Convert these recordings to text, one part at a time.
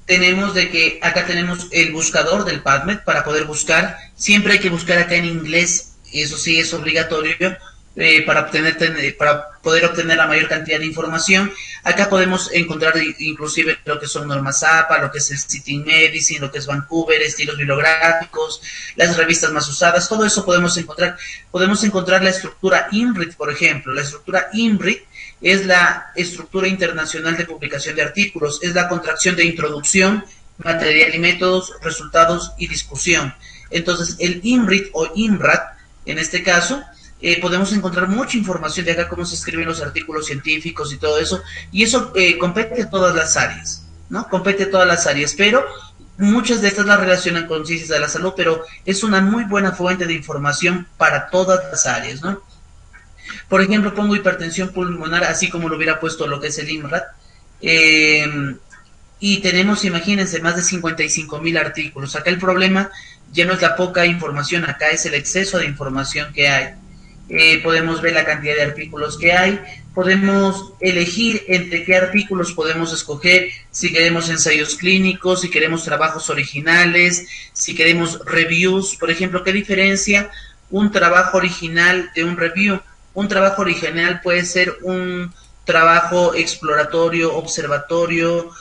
tenemos de que acá tenemos el buscador del PubMed para poder buscar. Siempre hay que buscar acá en inglés, eso sí es obligatorio, para poder obtener la mayor cantidad de información. Acá podemos encontrar inclusive lo que son normas APA, lo que es el Sitting Medicine, lo que es Vancouver, estilos bibliográficos, las revistas más usadas, todo eso podemos encontrar. Podemos encontrar la estructura INRIT, por ejemplo. La estructura INRIT es la estructura internacional de publicación de artículos, es la contracción de introducción, material y métodos, resultados y discusión. Entonces, el INRIT o INRAT, en este caso, podemos encontrar mucha información de acá, cómo se escriben los artículos científicos y todo eso, y eso compete a todas las áreas, ¿no? Compete a todas las áreas, pero muchas de estas las relacionan con ciencias de la salud, pero es una muy buena fuente de información para todas las áreas, ¿no? Por ejemplo, pongo hipertensión pulmonar, así como lo hubiera puesto lo que es el IMRAT, y tenemos, imagínense, más de 55,000 artículos. Acá el problema ya no es la poca información, acá es el exceso de información que hay. Podemos ver la cantidad de artículos que hay, podemos elegir entre qué artículos podemos escoger, si queremos ensayos clínicos, si queremos trabajos originales, si queremos reviews. Por ejemplo, ¿qué diferencia un trabajo original de un review? Un trabajo original puede ser un trabajo exploratorio, observatorio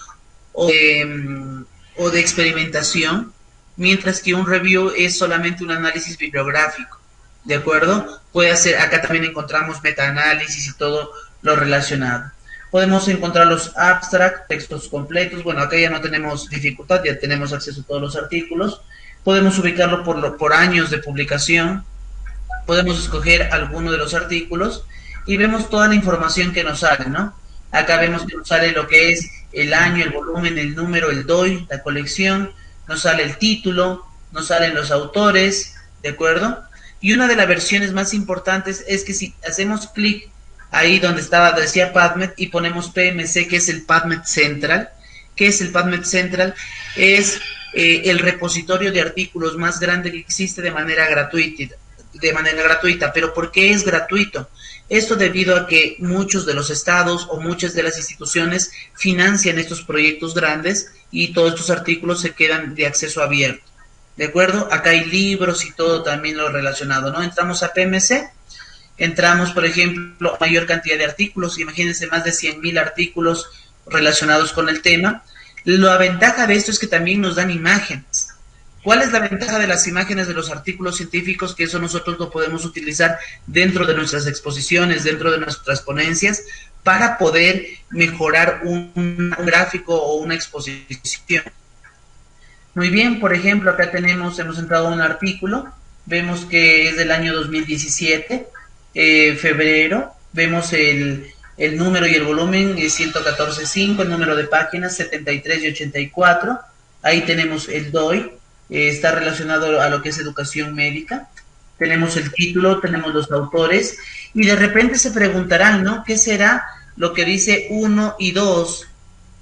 o de experimentación, mientras que un review es solamente un análisis bibliográfico, ¿de acuerdo? Puede ser, acá también encontramos metaanálisis y todo lo relacionado. Podemos encontrar los abstract, textos completos. Bueno, acá ya no tenemos dificultad, ya tenemos acceso a todos los artículos. Podemos ubicarlo por años de publicación. Podemos escoger alguno de los artículos y vemos toda la información que nos sale, ¿no? Acá vemos que nos sale lo que es el año, el volumen, el número, el DOI, la colección, nos sale el título, nos salen los autores, ¿de acuerdo? Y una de las versiones más importantes es que si hacemos clic ahí donde estaba, decía PubMed, y ponemos PMC, que es el PubMed Central. ¿Qué es el PubMed Central? Es el repositorio de artículos más grande que existe de manera gratuita. ¿Pero por qué es gratuito? Esto debido a que muchos de los estados o muchas de las instituciones financian estos proyectos grandes y todos estos artículos se quedan de acceso abierto. ¿De acuerdo? Acá hay libros y todo también lo relacionado, ¿no? Entramos a PMC, entramos, por ejemplo, a mayor cantidad de artículos, imagínense más de 100,000 artículos relacionados con el tema. La ventaja de esto es que también nos dan imágenes. ¿Cuál es la ventaja de las imágenes de los artículos científicos? Que eso nosotros lo podemos utilizar dentro de nuestras exposiciones, dentro de nuestras ponencias, para poder mejorar un gráfico o una exposición. Muy bien, por ejemplo, acá hemos entrado a un artículo, vemos que es del año 2017, febrero, vemos el número y el volumen, 114.5, el número de páginas, 73 y 84, ahí tenemos el DOI, está relacionado a lo que es educación médica, tenemos el título, tenemos los autores, y de repente se preguntarán, ¿no? ¿Qué será lo que dice 1 y 2?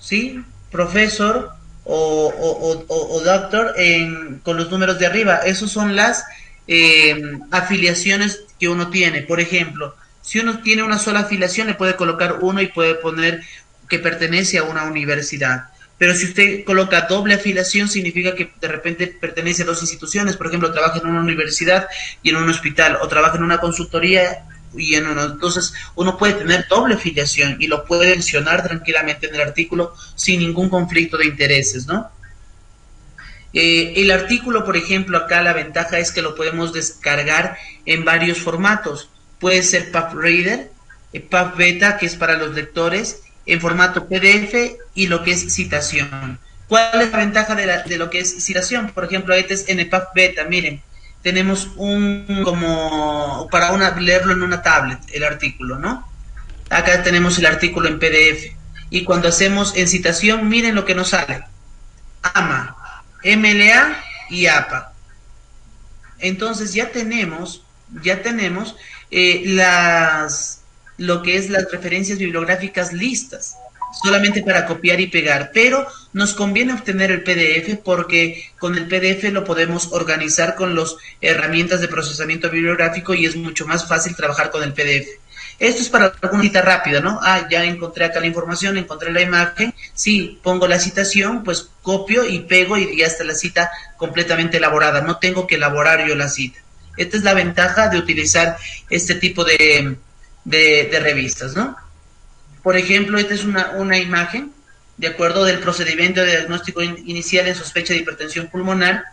¿Sí? Profesor o doctor con los números de arriba. Esos son las afiliaciones que uno tiene. Por ejemplo, si uno tiene una sola afiliación, le puede colocar uno y puede poner que pertenece a una universidad. Pero si usted coloca doble afiliación, significa que de repente pertenece a dos instituciones. Por ejemplo, trabaja en una universidad y en un hospital, o trabaja en una consultoría y en uno. Entonces, uno puede tener doble afiliación y lo puede mencionar tranquilamente en el artículo sin ningún conflicto de intereses, ¿no? El artículo, por ejemplo, acá la ventaja es que lo podemos descargar en varios formatos. Puede ser PubReader, PubBeta, que es para los lectores, en formato PDF y lo que es citación. ¿Cuál es la ventaja de lo que es citación? Por ejemplo, este es en PubBeta, miren, tenemos como para leerlo en una tablet, el artículo, ¿no? Acá tenemos el artículo en PDF. Y cuando hacemos en citación, miren lo que nos sale. AMA, MLA y APA. Entonces ya tenemos lo que es las referencias bibliográficas listas, solamente para copiar y pegar, pero nos conviene obtener el PDF porque con el PDF lo podemos organizar con las herramientas de procesamiento bibliográfico y es mucho más fácil trabajar con el PDF. Esto es para alguna cita rápida, ¿no? Ah, ya encontré acá la información, encontré la imagen, sí, pongo la citación, pues copio y pego y ya está la cita completamente elaborada, no tengo que elaborar yo la cita. Esta es la ventaja de utilizar este tipo de revistas, ¿no? Por ejemplo, esta es una imagen, de acuerdo, del procedimiento de diagnóstico inicial en sospecha de hipertensión pulmonar,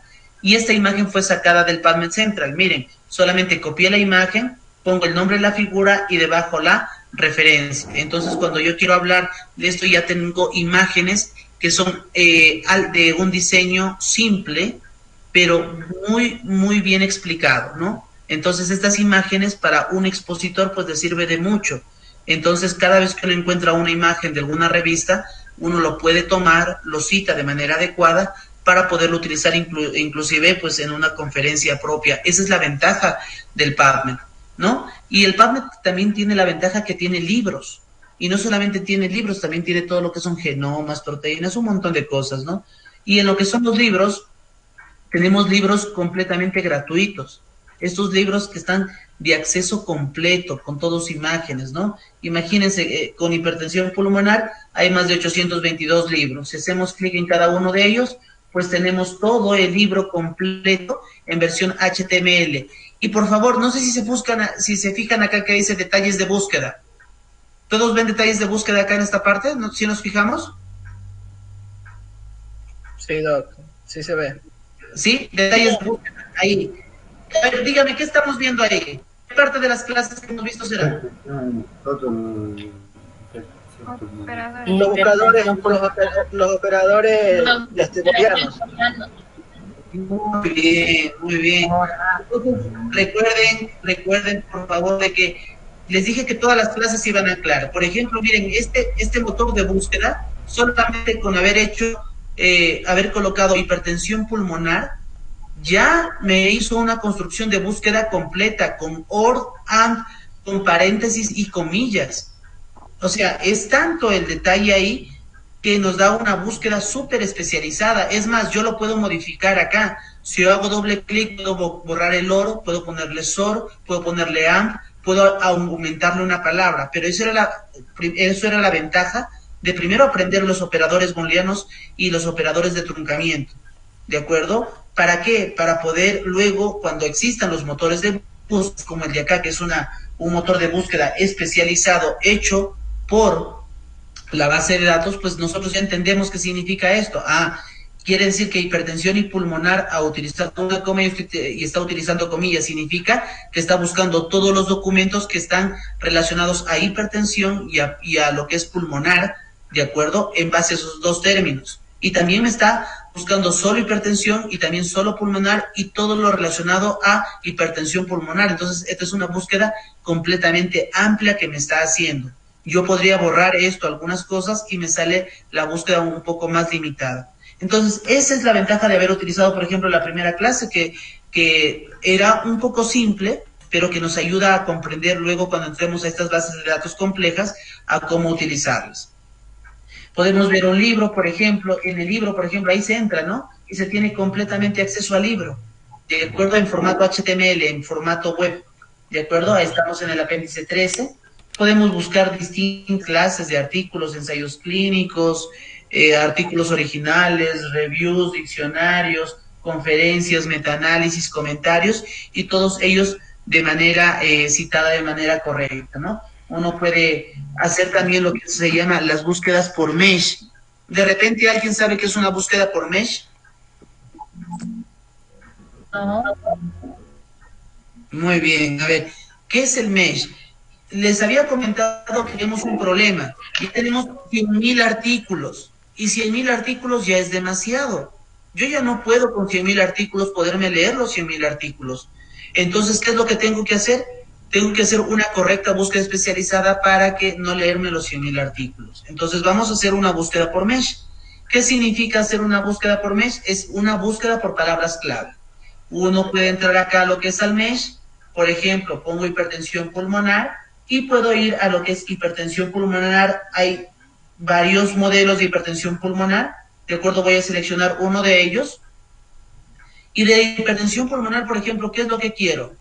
y esta imagen fue sacada del PubMed Central. Miren, solamente copié la imagen, pongo el nombre de la figura y debajo la referencia. Entonces, cuando yo quiero hablar de esto, ya tengo imágenes que son de un diseño simple, pero muy bien explicado, ¿no? Entonces, estas imágenes para un expositor, pues le sirve de mucho. Entonces, cada vez que uno encuentra una imagen de alguna revista, uno lo puede tomar, lo cita de manera adecuada para poderlo utilizar inclusive pues en una conferencia propia. Esa es la ventaja del PubMed, ¿no? Y el PubMed también tiene la ventaja que tiene libros. Y no solamente tiene libros, también tiene todo lo que son genomas, proteínas, un montón de cosas, ¿no? Y en lo que son los libros, tenemos libros completamente gratuitos. Estos libros que están de acceso completo, con todas imágenes, ¿no? Imagínense, con hipertensión pulmonar hay más de 822 libros. Si hacemos clic en cada uno de ellos, pues tenemos todo el libro completo en versión HTML. Y por favor, no sé si si se fijan acá que dice detalles de búsqueda. ¿Todos ven detalles de búsqueda acá en esta parte? ¿Si nos fijamos? Sí, Doc, sí se ve. Sí, detalles de búsqueda, ahí. A ver, dígame, ¿qué estamos viendo ahí? ¿Qué parte de las clases que hemos visto será? Los operadores testibolianos. Muy bien, muy bien. Entonces, recuerden, por favor, de que les dije que todas las clases iban a aclarar. Por ejemplo, miren, este motor de búsqueda, solamente con haber colocado hipertensión pulmonar, ya me hizo una construcción de búsqueda completa con OR, AND, con paréntesis y comillas. O sea, es tanto el detalle ahí que nos da una búsqueda súper especializada. Es más, yo lo puedo modificar acá. Si yo hago doble clic, puedo borrar el OR, puedo ponerle SOR, puedo ponerle AND, puedo aumentarle una palabra. Pero eso era la ventaja de primero aprender los operadores booleanos y los operadores de truncamiento. ¿De acuerdo? ¿Para qué? Para poder luego, cuando existan los motores de búsqueda, como el de acá, que es un motor de búsqueda especializado hecho por la base de datos, pues nosotros ya entendemos qué significa esto. Ah, quiere decir que hipertensión y pulmonar a utilizar una coma y está utilizando comillas, significa que está buscando todos los documentos que están relacionados a hipertensión y a lo que es pulmonar, ¿de acuerdo? En base a esos dos términos. Y también me está buscando solo hipertensión y también solo pulmonar y todo lo relacionado a hipertensión pulmonar. Entonces, esta es una búsqueda completamente amplia que me está haciendo. Yo podría borrar esto, algunas cosas, y me sale la búsqueda un poco más limitada. Entonces, esa es la ventaja de haber utilizado, por ejemplo, la primera clase, que era un poco simple, pero que nos ayuda a comprender luego cuando entremos a estas bases de datos complejas, a cómo utilizarlas. Podemos ver un libro, por ejemplo, en el libro, por ejemplo, ahí se entra, ¿no? Y se tiene completamente acceso al libro, de acuerdo en formato HTML, en formato web, ¿de acuerdo? Ahí estamos en el apéndice 13. Podemos buscar distintas clases de artículos, ensayos clínicos, artículos originales, reviews, diccionarios, conferencias, metaanálisis, comentarios, y todos ellos de manera citada de manera correcta, ¿no? Uno puede hacer también lo que se llama las búsquedas por mesh. ¿De repente alguien sabe qué es una búsqueda por mesh? No. Muy bien, a ver, ¿qué es el mesh? Les había comentado que tenemos un problema. Ya tenemos 100.000 artículos. Y 100.000 artículos ya es demasiado. Yo ya no puedo con 100.000 artículos poderme leer los 100.000 artículos. Entonces, ¿qué es lo que tengo que hacer? Tengo que hacer una correcta búsqueda especializada para que no leerme los 100.000 artículos. Entonces, vamos a hacer una búsqueda por mesh. ¿Qué significa hacer una búsqueda por mesh? Es una búsqueda por palabras clave. Uno puede entrar acá a lo que es al mesh. Por ejemplo, pongo hipertensión pulmonar y puedo ir a lo que es hipertensión pulmonar. Hay varios modelos de hipertensión pulmonar. De acuerdo, voy a seleccionar uno de ellos. Y de hipertensión pulmonar, por ejemplo, ¿qué es lo que quiero?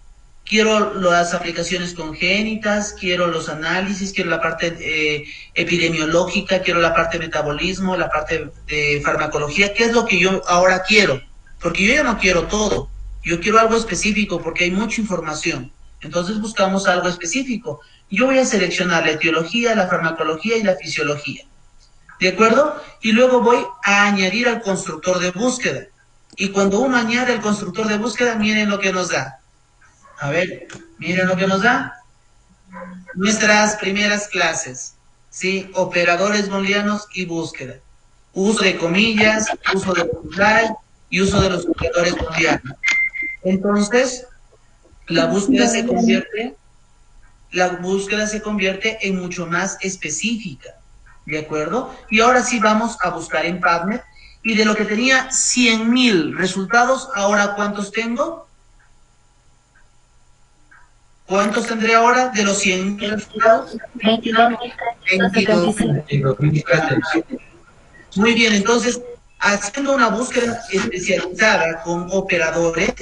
quiero las aplicaciones congénitas, quiero los análisis, quiero la parte epidemiológica, quiero la parte de metabolismo, la parte de farmacología. ¿Qué es lo que yo ahora quiero? Porque yo ya no quiero todo, yo quiero algo específico porque hay mucha información. Entonces buscamos algo específico. Yo voy a seleccionar la etiología, la farmacología y la fisiología. ¿De acuerdo? Y luego voy a añadir al constructor de búsqueda. Y cuando uno añade el constructor de búsqueda, miren lo que nos da. A ver, miren lo que nos da. Nuestras primeras clases, ¿sí? Operadores booleanos y búsqueda. Uso de comillas, uso de plural y uso de los operadores booleanos. Entonces, la búsqueda se convierte en mucho más específica. ¿De acuerdo? Y ahora sí vamos a buscar en PubMed. Y de lo que tenía 100.000 resultados, ¿ahora cuántos tengo? ¿Cuántos tendré ahora de los 100.000 resultados? 22. Muy bien, entonces, haciendo una búsqueda especializada con operadores,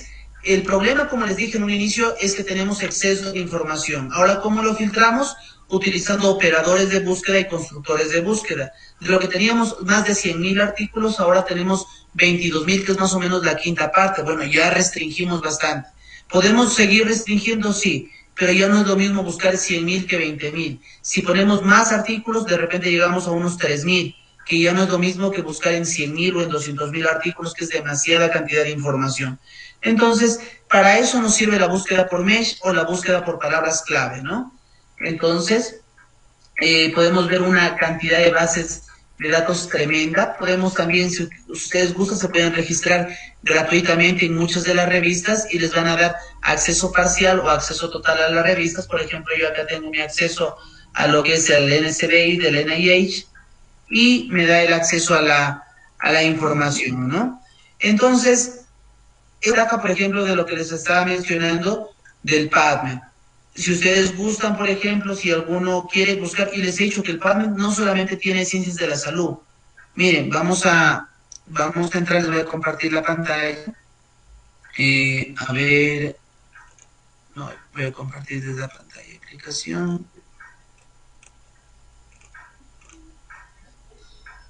el problema, como les dije en un inicio, es que tenemos exceso de información. Ahora, ¿cómo lo filtramos? Utilizando operadores de búsqueda y constructores de búsqueda. De lo que teníamos más de 100.000 artículos, ahora tenemos 22.000, que es más o menos la quinta parte. Bueno, ya restringimos bastante. ¿Podemos seguir restringiendo? Sí, pero ya no es lo mismo buscar 100.000 que 20.000. Si ponemos más artículos, de repente llegamos a unos 3.000, que ya no es lo mismo que buscar en 100.000 o en 200.000 artículos, que es demasiada cantidad de información. Entonces, para eso nos sirve la búsqueda por mesh o la búsqueda por palabras clave, ¿no? Entonces, podemos ver una cantidad de bases de datos tremenda. Podemos también, si ustedes gustan, se pueden registrar gratuitamente en muchas de las revistas y les van a dar acceso parcial o acceso total a las revistas. Por ejemplo, yo acá tengo mi acceso a lo que es el NSBI del NIH y me da el acceso a la información, ¿no? Entonces, acá, por ejemplo, de lo que les estaba mencionando del PubMed. Si ustedes gustan, por ejemplo, si alguno quiere buscar, y les he dicho que el PubMed no solamente tiene ciencias de la salud. Miren, vamos a entrar, les voy a compartir la pantalla. A ver, no, voy a compartir desde la pantalla de aplicación.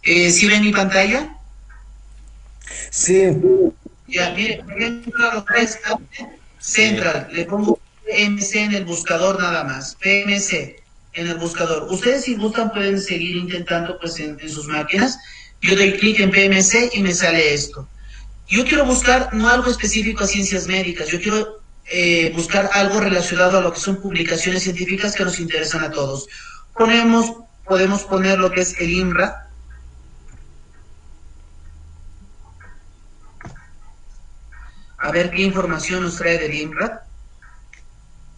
¿Sí ven mi pantalla? Sí. Ya, miren, por ejemplo, Central, le pongo PMC en el buscador nada más, PMC en el buscador. Ustedes si gustan pueden seguir intentando pues en sus máquinas. Yo doy clic en PMC y me sale esto. Yo quiero buscar no algo específico a ciencias médicas, yo quiero buscar algo relacionado a lo que son publicaciones científicas que nos interesan a todos. Podemos poner lo que es el INRA. A ver qué información nos trae del INRAD.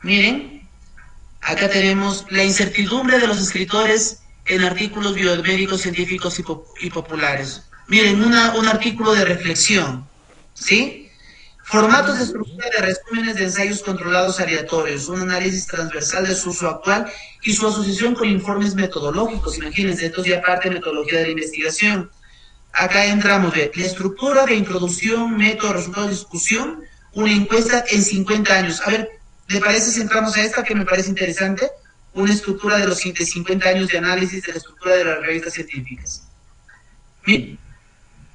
Miren, acá tenemos la incertidumbre de los escritores en artículos biomédicos, científicos y populares. Miren, un artículo de reflexión, ¿sí? Formatos de estructura de resúmenes de ensayos controlados aleatorios, un análisis transversal de su uso actual y su asociación con informes metodológicos. Imagínense, entonces ya parte de metodología de la investigación. Acá entramos de la estructura de introducción, método, resultado de discusión, una encuesta en 50 años. A ver, ¿le parece si entramos a esta que me parece interesante? Una estructura de los 50 años de análisis de la estructura de las revistas científicas. Bien,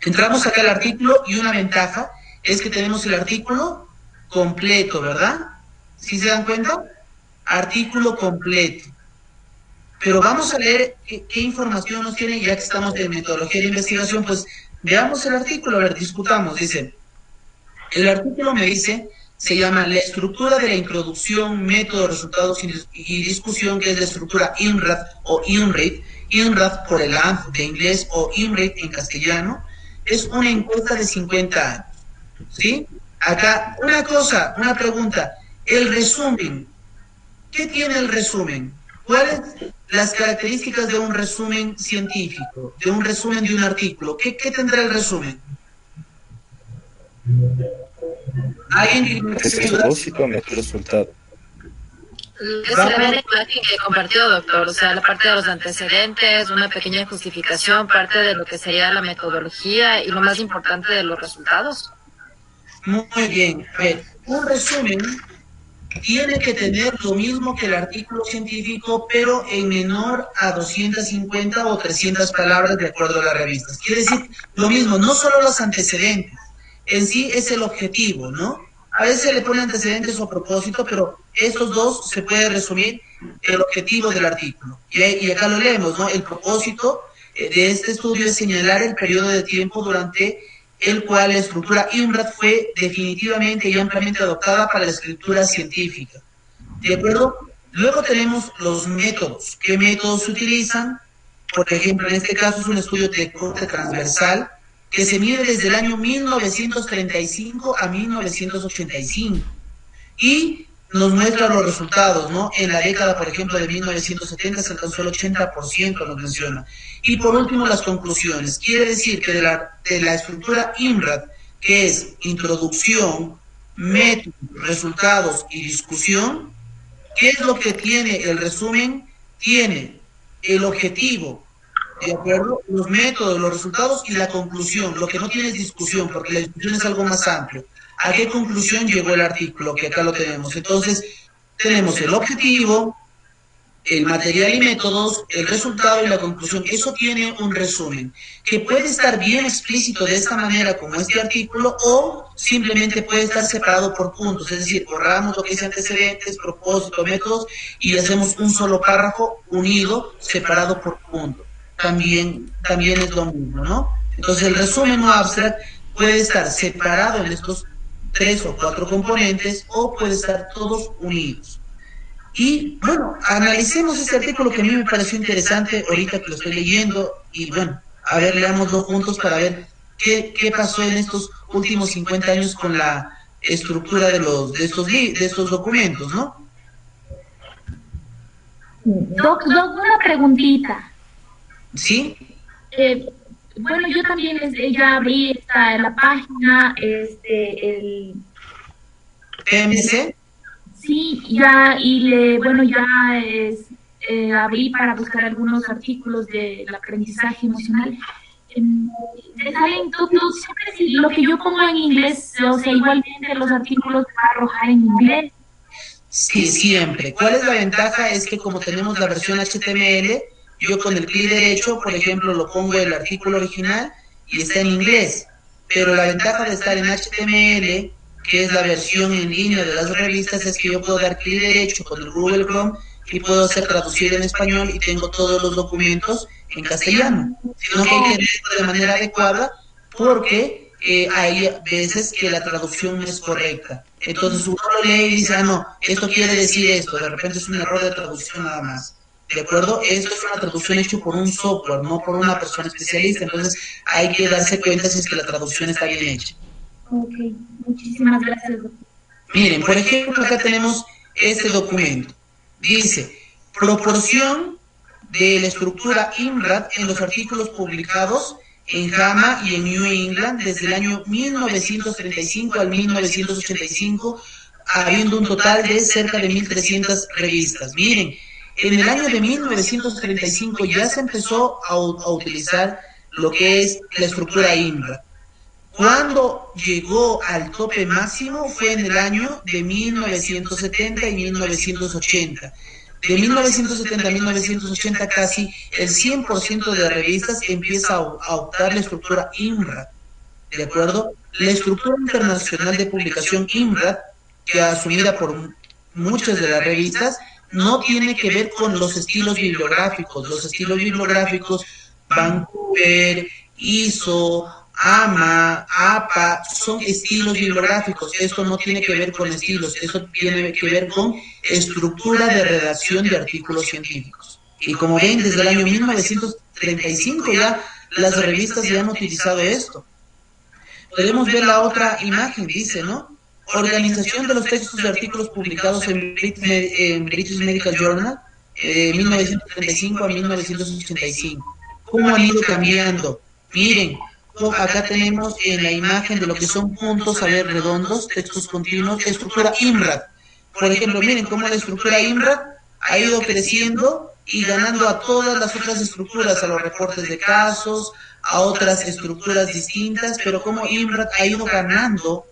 entramos acá al artículo y una ventaja es que tenemos el artículo completo, ¿verdad? ¿Sí se dan cuenta? Artículo completo. Pero vamos a leer qué información nos tiene, ya que estamos en metodología de investigación, pues veamos el artículo, a ver, discutamos. Dice, el artículo me dice, se llama la estructura de la introducción, método, resultados y discusión, que es la estructura INRAD o INRID, INRAD por el ANF de inglés o INRID en castellano, es una encuesta de 50 años, ¿sí? Acá, una pregunta, el resumen, ¿qué tiene el resumen? ¿Cuáles las características de un resumen científico, de un resumen de un artículo? ¿Qué tendrá el resumen? ¿Alguien Es propósito, nuestro resultado. Es la imagen que compartió, doctor, o sea, la parte de los antecedentes, una pequeña justificación, parte de lo que sería la metodología y lo más importante de los resultados. Muy bien, a ver, un resumen tiene que tener lo mismo que el artículo científico, pero en menor a 250 o 300 palabras de acuerdo a las revistas. Quiere decir, lo mismo, no solo los antecedentes, en sí es el objetivo, ¿no? A veces se le pone antecedentes o propósito, pero estos dos se puede resumir el objetivo del artículo. Y acá lo leemos, ¿no? El propósito de este estudio es señalar el periodo de tiempo durante el cual la estructura INRAD fue definitivamente y ampliamente adoptada para la escritura científica. ¿De acuerdo? Luego tenemos los métodos. ¿Qué métodos se utilizan? Por ejemplo, en este caso es un estudio de corte transversal que se mide desde el año 1935 a 1985 y nos muestra los resultados, ¿no? En la década, por ejemplo, de 1970 se alcanzó el 80%, nos menciona. Y por último, las conclusiones. Quiere decir que de la estructura INRAD, que es introducción, método, resultados y discusión, ¿qué es lo que tiene el resumen? Tiene el objetivo, ¿de acuerdo? Los métodos, los resultados y la conclusión. Lo que no tiene es discusión, porque la discusión es algo más amplio. ¿A qué conclusión llegó el artículo? Que acá lo tenemos. Entonces, tenemos el objetivo, el material y métodos, el resultado y la conclusión. Eso tiene un resumen, que puede estar bien explícito de esta manera, como este artículo, o simplemente puede estar separado por puntos. Es decir, borramos lo que dice antecedentes, propósito, métodos, y hacemos un solo párrafo unido, separado por puntos. También es lo mismo, ¿no? Entonces, el resumen o abstract puede estar separado en estos 3 o 4 componentes o puede estar todos unidos. Y bueno, analicemos este artículo que a mí me pareció interesante ahorita que lo estoy leyendo y bueno, a ver, leámoslo juntos para ver qué pasó en estos últimos 50 años con la estructura de estos documentos, ¿no? Doc, una preguntita. ¿Sí? Bueno, yo también ya abrí la página, el... PMC. Sí, ya, abrí para buscar algunos artículos del aprendizaje emocional. Me salen todos, siempre lo que yo pongo en inglés, o sea, igualmente los artículos van a arrojar en inglés. Sí, siempre. ¿Cuál es la ventaja? Es que como tenemos la versión HTML, yo con el clic derecho, por ejemplo, lo pongo el artículo original y está en inglés. Pero la ventaja de estar en HTML, que es la versión en línea de las revistas, es que yo puedo dar clic derecho con el Google Chrome y puedo hacer traducir en español y tengo todos los documentos en castellano. Sino que hay que leerlo de manera adecuada porque hay veces que la traducción no es correcta. Entonces uno lo lee y dice, no, esto quiere decir esto, de repente es un error de traducción nada más. ¿De acuerdo? Esto es una traducción hecha por un software, no por una persona especialista. Entonces hay que darse cuenta si es que la traducción está bien hecha. Ok, muchísimas gracias, doctor. Miren, por ejemplo, acá tenemos este documento. Dice, proporción de la estructura INRAD en los artículos publicados en JAMA y en New England desde el año 1935 al 1985, habiendo un total de cerca de 1.300 revistas. Miren, en el año de 1935 ya se empezó a utilizar lo que es la estructura INRAD. Cuando llegó al tope máximo fue en el año de 1970 y 1980. De 1970 a 1980 casi el 100% de revistas empieza a optar la estructura INRAD. ¿De acuerdo? La estructura internacional de publicación INRAD, que asumida por muchas de las revistas, no tiene que ver con los estilos bibliográficos. Los estilos bibliográficos, Vancouver, ISO, AMA, APA, son estilos bibliográficos. Esto no tiene que ver con estilos, esto tiene que ver con estructura de redacción de artículos científicos. Y como ven, desde el año 1935 ya las revistas ya han utilizado esto. Podemos ver la otra imagen, dice, ¿no? Organización de los textos de artículos publicados en British Medical Journal, 1935 a 1985. ¿Cómo han ido cambiando? Miren, acá tenemos en la imagen de lo que son puntos, a ver, redondos, textos continuos, estructura INRAD. Por ejemplo, miren cómo la estructura INRAD ha ido creciendo y ganando a todas las otras estructuras, a los reportes de casos, a otras estructuras distintas, pero como INRAD ha ido ganando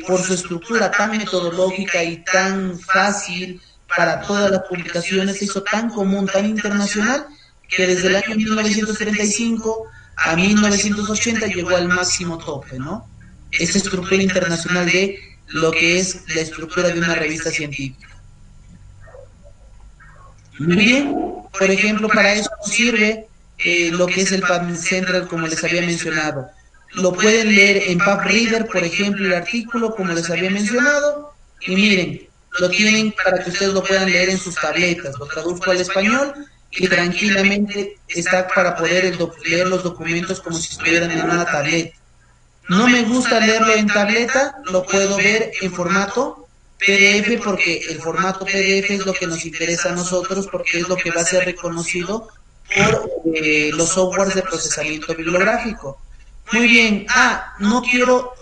por su estructura tan metodológica y tan fácil para todas las publicaciones, se hizo tan común, tan internacional, que desde el año 1935 a 1980 llegó al máximo tope, ¿no? Esta estructura internacional de lo que es la estructura de una revista científica. Muy bien, por ejemplo, para eso sirve lo que es el PubMed Central, como les había mencionado. Lo pueden leer en PubReader, por ejemplo, el artículo, como les había mencionado, y miren, lo tienen para que ustedes lo puedan leer en sus tabletas. Lo traduzco al español y tranquilamente está para poder leer los documentos como si estuvieran en una tableta. No me gusta leerlo en tableta, lo puedo ver en formato PDF, porque el formato PDF es lo que nos interesa a nosotros, porque es lo que va a ser reconocido por los softwares de procesamiento bibliográfico. Muy bien, no quiero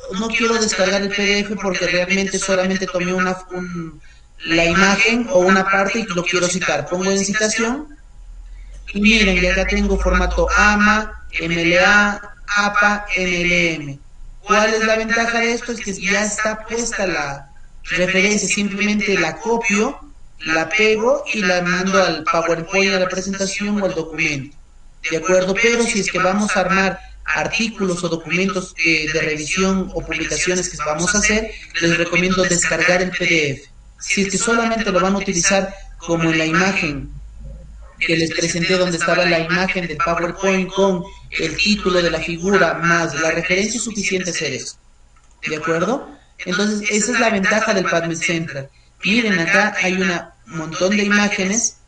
descargar el PDF porque realmente solamente tomé la imagen o una parte y lo quiero citar. Pongo en citación y miren, acá tengo formato AMA, MLA, APA, NLM. ¿Cuál es la ventaja de esto? Es que ya está puesta la referencia, simplemente la copio, la pego y la mando al PowerPoint, a la presentación o al documento. ¿De acuerdo? Pero si es que vamos a armar artículos o documentos de revisión o publicaciones que vamos a hacer, les recomiendo descargar el PDF. Si es que solamente lo van a utilizar como en la imagen que les presenté, donde estaba la imagen del PowerPoint con el título de la figura más la referencia, es suficiente hacer eso. ¿De acuerdo? Entonces, esa es la ventaja del PubMed Central. Miren, acá hay un montón de imágenes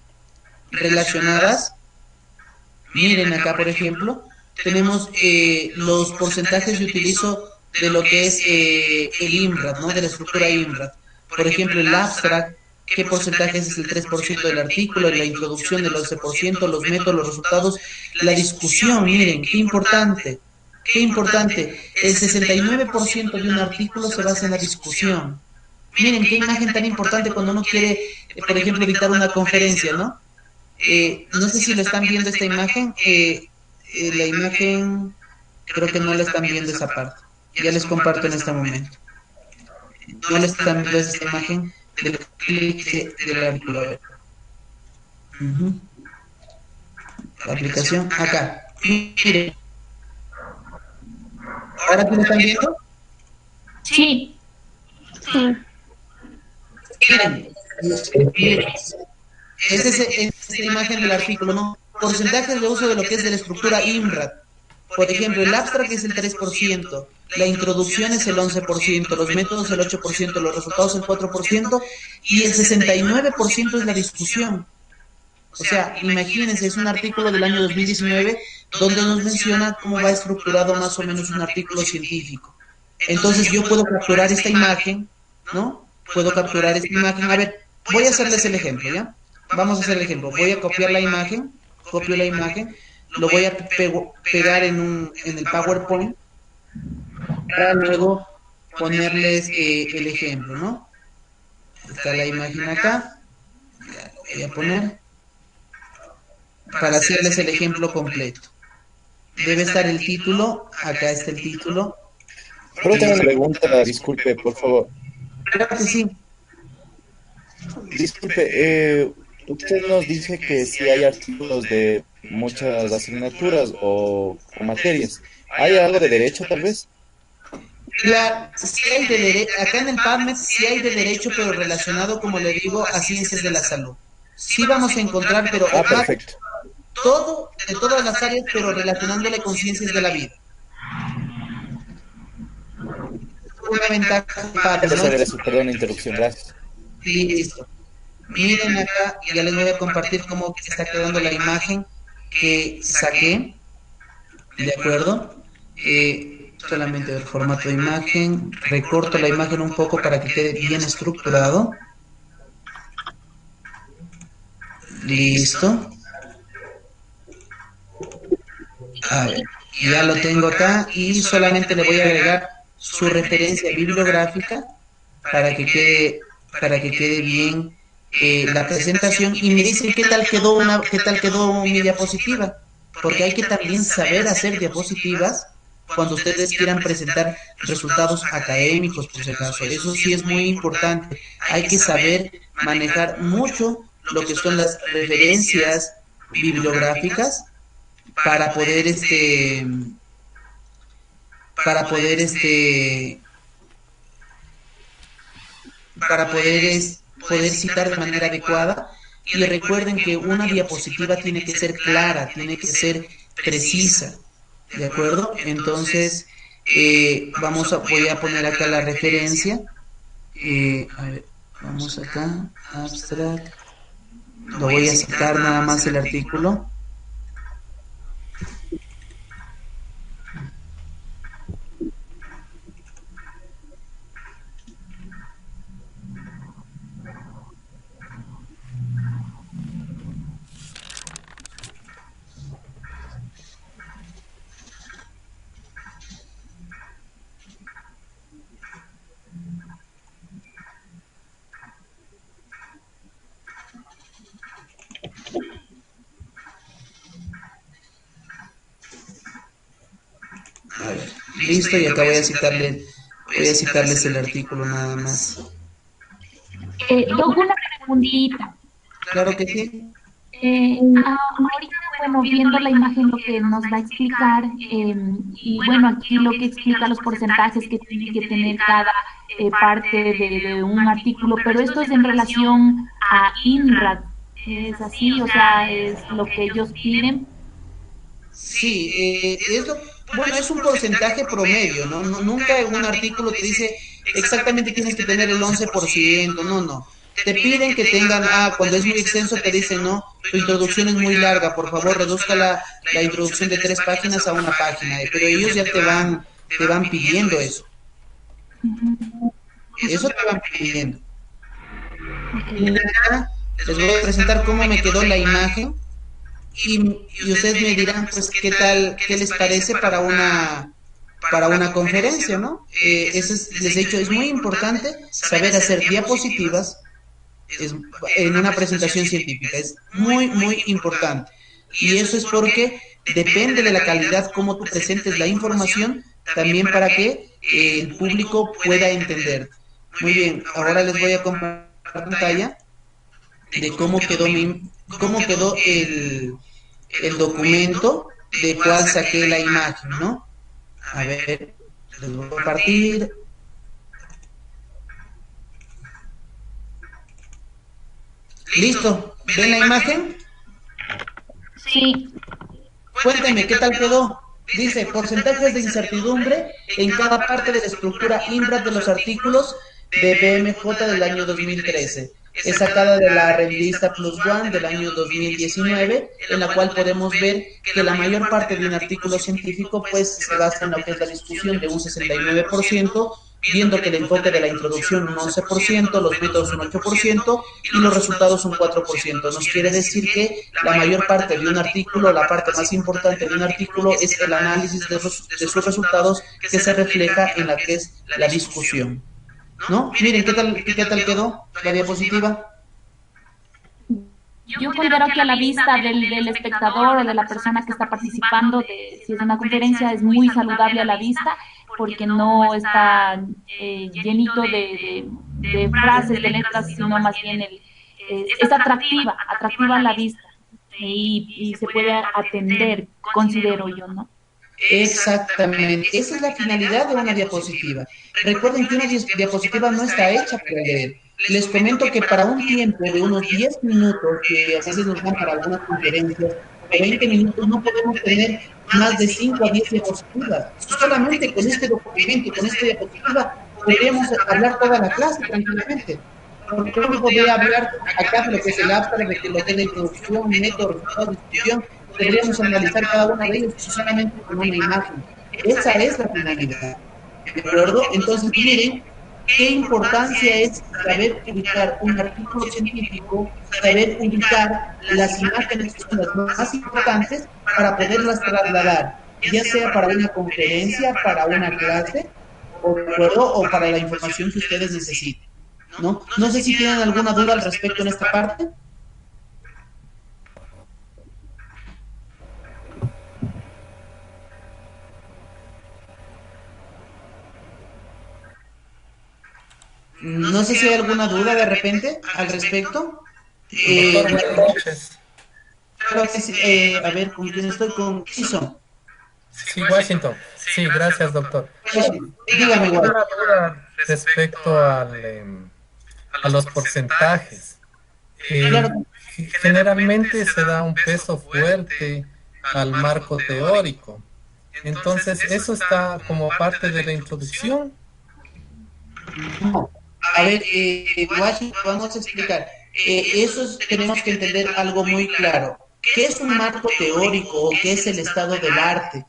relacionadas. Miren acá, por ejemplo, tenemos los porcentajes de utilizo de lo que es el IMRAD, ¿no? De la estructura IMRAD. Por ejemplo, el abstract, qué porcentaje es el 3% del artículo, la introducción del 11%, los métodos, los resultados, la discusión. Miren, qué importante, el 69% de un artículo se basa en la discusión. Miren, qué imagen tan importante cuando uno quiere, por ejemplo, dictar una conferencia, ¿no? No sé si lo están viendo esta imagen, la imagen, creo que no la están viendo esa parte, ya les comparto en este momento. No le están viendo esta imagen del clic del artículo. La aplicación, acá. Miren. ¿Ahora sí lo están viendo? Sí. Miren. Esta es la imagen del artículo, ¿no? Porcentajes de uso de lo que es de la estructura IMRAD. Por ejemplo, el abstract es el 3%, la introducción es el 11%, los métodos el 8%, los resultados el 4% y el 69% es la discusión. O sea, imagínense, es un artículo del año 2019 donde nos menciona cómo va estructurado más o menos un artículo científico. Entonces yo puedo capturar esta imagen, ¿no? Puedo capturar esta imagen. A ver, voy a hacerles el ejemplo, ¿ya? Vamos a hacer el ejemplo. Voy a copiar la imagen, copio la imagen, lo voy a pegar en el PowerPoint para luego ponerles el ejemplo, ¿no? Está la imagen acá, ya lo voy a poner para hacerles el ejemplo completo. Debe estar el título, acá está el título. Otra pregunta, disculpe, por favor. Claro que sí. Disculpe, usted nos dice que si hay artículos de muchas asignaturas o materias. ¿Hay algo de derecho, tal vez? Sí hay acá en el PubMed sí hay de derecho, pero relacionado, como le digo, a ciencias de la salud. Sí vamos a encontrar, pero Perfecto. todo, de todas las áreas, pero relacionándole con ciencias de la vida. Una ventaja para perdón la interrupción, gracias. Listo. Miren acá, ya les voy a compartir cómo está quedando la imagen que saqué. ¿De acuerdo? Solamente el formato de imagen. Recorto la imagen un poco para que quede bien estructurado. Listo. A ver, ya lo tengo acá y solamente le voy a agregar su referencia bibliográfica para que quede bien la presentación. Y me dicen qué tal quedó mi diapositiva, porque hay que también saber hacer diapositivas cuando ustedes quieran presentar resultados académicos, por si acaso. Eso sí es muy importante. Hay que saber manejar mucho lo que son las referencias bibliográficas para poder para poder poder citar de manera adecuada. Y recuerden que una diapositiva tiene que ser clara, tiene que ser precisa, ¿de acuerdo? Entonces, voy a poner acá la referencia. A ver, vamos acá, abstract. Lo voy a citar nada más el artículo. A ver, listo, y acá voy a citarles el artículo nada más. Doc, una preguntita. Claro que sí. Ahorita, bueno, viendo la imagen lo que nos va a explicar, y bueno, aquí lo que explica los porcentajes que tiene que tener cada parte de un artículo, pero esto es en relación a INRAD, ¿es así? O sea, es lo que ellos piden. Sí, bueno, es un porcentaje promedio, ¿no? Nunca en un artículo te dice exactamente tienes que tener el 11%, no. Te piden que tengan, cuando es muy extenso te dicen, no, tu introducción es muy larga, por favor reduzca la introducción de 3 páginas a 1 página, pero ellos ya te van pidiendo eso. Eso te van pidiendo. Y nada, les voy a presentar cómo me quedó la imagen. Y ustedes me dirán, pues, qué tal, qué les parece para una conferencia, ¿no? Les he dicho, es muy importante saber hacer diapositivas en una presentación científica, es muy, muy importante. Y eso es porque depende de la calidad como tú presentes la información, también para que el público pueda entender. Muy bien, ahora les voy a compartir pantalla de cómo quedó el documento de cuál saqué la imagen, ¿no? A ver, les voy a compartir. ¿Listo? ¿Ven la imagen? Sí. Cuéntenme, ¿qué tal quedó? Dice, porcentajes de incertidumbre en cada parte de la estructura INRAD de los artículos de BMJ del año 2013. Es sacada de la revista Plus One del año 2019, en la cual podemos ver que la mayor parte de un artículo científico pues se basa en lo que es la discusión de un 69%, viendo que el enfoque de la introducción un 11%, los métodos un 8% y los resultados un 4%. Nos quiere decir que la mayor parte de un artículo, la parte más importante de un artículo es el análisis de sus resultados que se refleja en la que es la discusión, ¿no? Miren, ¿qué tal quedó la diapositiva? Yo considero que a la vista del espectador o de la persona que está participando, si es una conferencia, es muy saludable a la vista porque no está llenito de frases, de letras, sino más bien es atractiva a la vista y se puede atender, considero yo, ¿no? Exactamente, esa es la finalidad de una diapositiva. Recuerden que una diapositiva no está hecha para leer. Les comento que para un tiempo de unos 10 minutos, que a veces nos dan para algunas conferencias, de 20 minutos, no podemos tener más de 5 a 10 diapositivas. Solamente con este documento, con esta diapositiva, podríamos hablar toda la clase tranquilamente. Porque uno podría hablar acá de lo que es el abstract, de lo que es la introducción, método, resultado, discusión. Deberíamos analizar cada uno de ellos solamente con una imagen. Esa es la finalidad. ¿De acuerdo? Entonces, miren qué importancia es saber ubicar un artículo científico, saber ubicar las imágenes que son las más importantes para poderlas trasladar, ya sea para una conferencia, para una clase, o para la información que ustedes necesiten. No sé si tienen alguna duda al respecto en esta parte. No sé si hay alguna duda de repente al respecto. Doctor, buenas noches. Claro que sí, a ver, ¿con quién estoy? Con Jason. Sí, Washington. Sí, gracias, doctor. Dígame Tengo igual. una duda respecto a los porcentajes. Claro, Eh, Generalmente se da un peso fuerte al marco teórico. Entonces, ¿eso está como parte de la introducción? no. A ver, Washington, vamos a explicar. Tenemos que entender algo muy claro. ¿Qué es un marco teórico o qué es el estado del arte?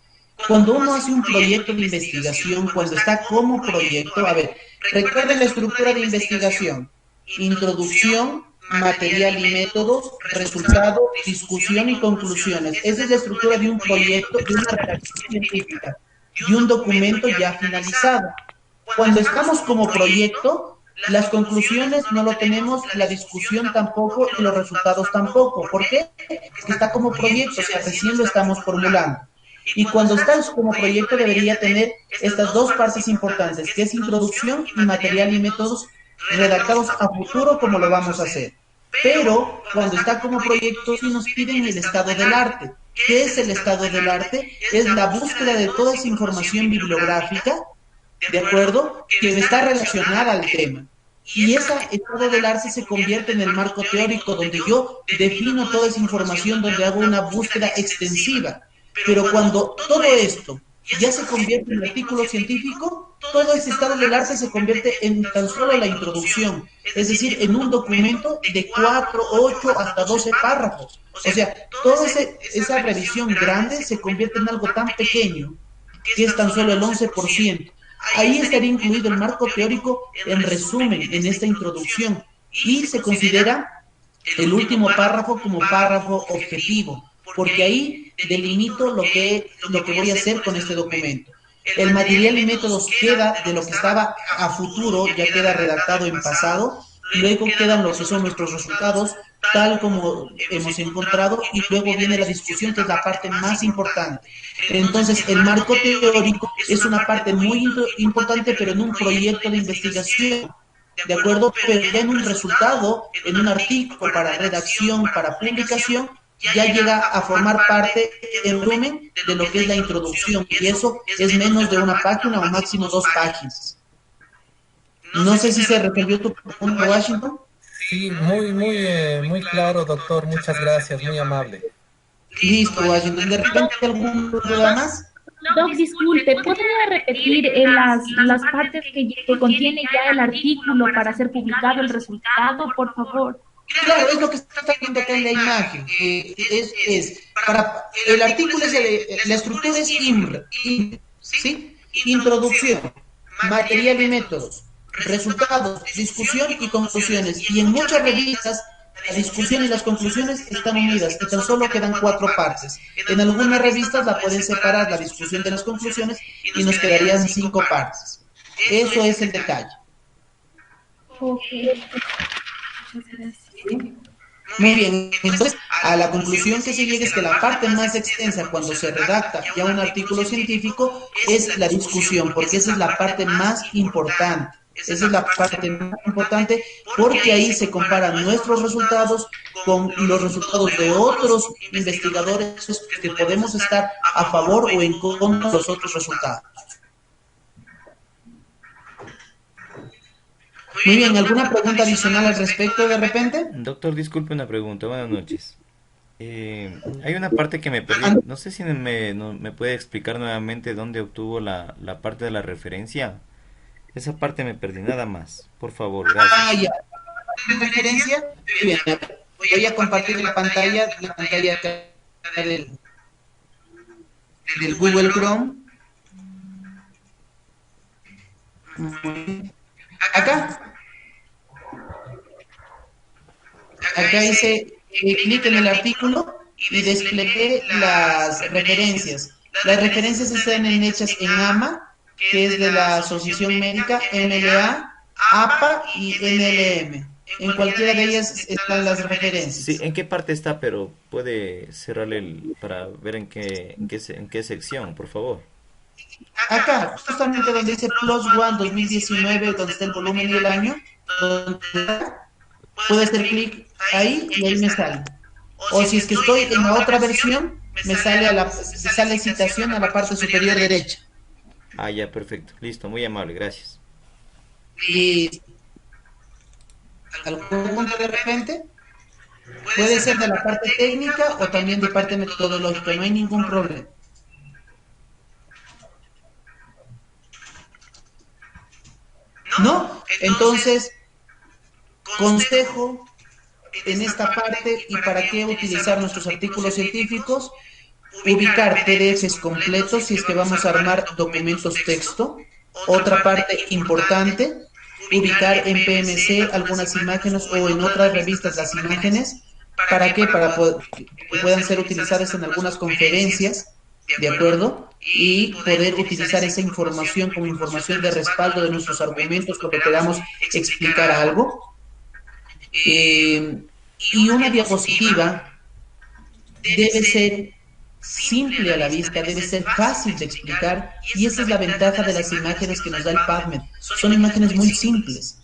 Cuando uno hace un proyecto de investigación, cuando está como proyecto, a ver, recuerden la estructura de investigación: introducción, material y métodos, resultado, discusión y conclusiones. Esa es la estructura de un proyecto, de una redacción científica, de un documento ya finalizado. Cuando estamos como proyecto, las conclusiones no lo tenemos, la discusión tampoco y los resultados tampoco. ¿Por qué? Porque está como proyecto, o sea, recién lo estamos formulando. Y cuando estás como proyecto debería tener estas dos partes importantes, que es introducción y material y métodos redactados a futuro como lo vamos a hacer. Pero cuando está como proyecto sí nos piden el estado del arte. ¿Qué es el estado del arte? Es la búsqueda de toda esa información bibliográfica, ¿de acuerdo?, que está relacionada al tema. Y ese estado del arte se convierte en el marco teórico donde yo defino toda esa información, donde hago una búsqueda extensiva. Pero cuando todo esto ya se convierte en artículo científico, todo ese estado del arte se convierte en tan solo la introducción, es decir, en un documento de 4, 8, hasta 12 párrafos. O sea, toda esa revisión grande se convierte en algo tan pequeño, que es tan solo el 11%. Ahí estaría incluido el marco teórico en resumen, en esta introducción, y se considera el último párrafo como párrafo objetivo, porque ahí delimito lo que voy a hacer con este documento. El material y métodos queda de lo que estaba a futuro, ya queda redactado en pasado, luego quedan lo que son nuestros resultados, tal como hemos encontrado, y luego viene la discusión, que es la parte más importante. Entonces, el marco teórico es una parte muy importante, pero en un proyecto de investigación, ¿de acuerdo? Pero ya en un resultado, en un artículo para redacción, para publicación, ya llega a formar parte, en resumen, de lo que es la introducción, y eso es menos de una página o máximo 2 páginas. No sé si se resolvió tu pregunta, Washington. Sí, muy claro, doctor. Muchas gracias, muy amable. Listo, Washington. ¿De repente algún duda más? Doc, disculpe, ¿podría repetir las partes que contiene ya el artículo para ser publicado el resultado, por favor? Claro, es lo que está viendo acá en la imagen. Para el artículo la estructura es IMR, ¿sí? Introducción, material y métodos, resultados, discusión y conclusiones. Y en muchas revistas la discusión y las conclusiones están unidas y tan solo quedan 4 partes. En algunas revistas la pueden separar, la discusión de las conclusiones, y nos quedarían 5 partes. Eso es el detalle. Ok, muchas gracias. Muy bien, entonces a la conclusión que se llega es que la parte más extensa cuando se redacta ya un artículo científico es la discusión, porque esa es la parte más importante. Esa es la parte más importante, porque ahí se comparan nuestros resultados con los resultados de otros investigadores, que podemos estar a favor o en contra de los otros resultados. Muy bien, ¿alguna pregunta adicional al respecto de repente? Doctor, disculpe una pregunta. Buenas noches. Hay una parte que me perdí. No sé si me puede explicar nuevamente dónde obtuvo la parte de la referencia. Esa parte me perdí, nada más. Por favor, gracias. Ya. ¿Referencia? Muy bien. Voy a compartir la pantalla del Google Chrome. Acá dice, clic en el artículo y desplegué las referencias. Las referencias están hechas en AMA, que es de la Asociación Médica, MLA, APA y NLM. En cualquiera de ellas están las referencias. Sí, ¿en qué parte está? Pero puede cerrarle para ver en qué sección, por favor. Acá, justamente donde dice Plus One 2019, donde está el volumen y el año, puede hacer clic ahí y ahí me sale. O si es que estoy en la otra versión, me sale citación a la parte superior derecha. Ah, ya, perfecto. Listo, muy amable, gracias. Y ¿alguna pregunta de repente? Puede ser de la parte técnica o también de parte metodológica, no hay ningún problema. ¿No? Entonces, consejo en esta parte y para qué utilizar nuestros artículos científicos, ubicar PDFs completos si es que vamos a armar documentos texto. Otra parte importante, ubicar en PMC algunas imágenes o en otras revistas las imágenes. ¿Para qué? Para que puedan ser utilizadas en algunas conferencias, ¿de acuerdo? Y poder utilizar esa información como información de respaldo de nuestros argumentos cuando queramos explicar algo. Y una diapositiva debe ser simple a la vista, debe ser fácil de explicar, y esa es la ventaja de las imágenes que nos da el PubMed. Son imágenes muy simples.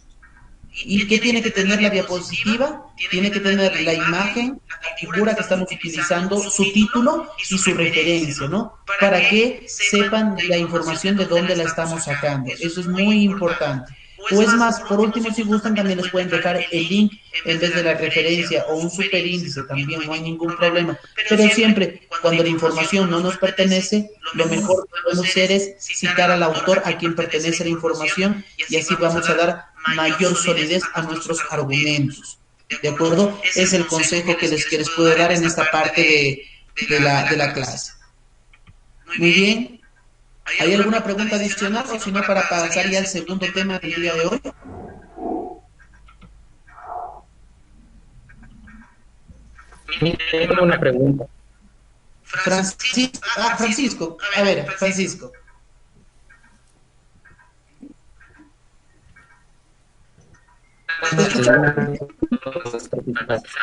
¿Y qué tiene que tener la diapositiva? Tiene que tener la imagen, la figura que estamos utilizando, su título y su referencia, ¿no? Para que sepan la información de dónde la estamos sacando. Eso es muy importante. O es más, por último, si gustan, también les pueden dejar el link en vez de la referencia o un superíndice también, no hay ningún problema. Pero siempre, cuando la información no nos pertenece, lo mejor que podemos hacer es citar al autor a quien pertenece la información y así vamos a dar mayor solidez a nuestros argumentos. ¿De acuerdo? Es el consejo que les puedo dar en esta parte de la clase. Muy bien. ¿Hay alguna pregunta adicional o si no para pasar ya al segundo tema del día de hoy? Tengo una pregunta. Francisco. A ver, Francisco.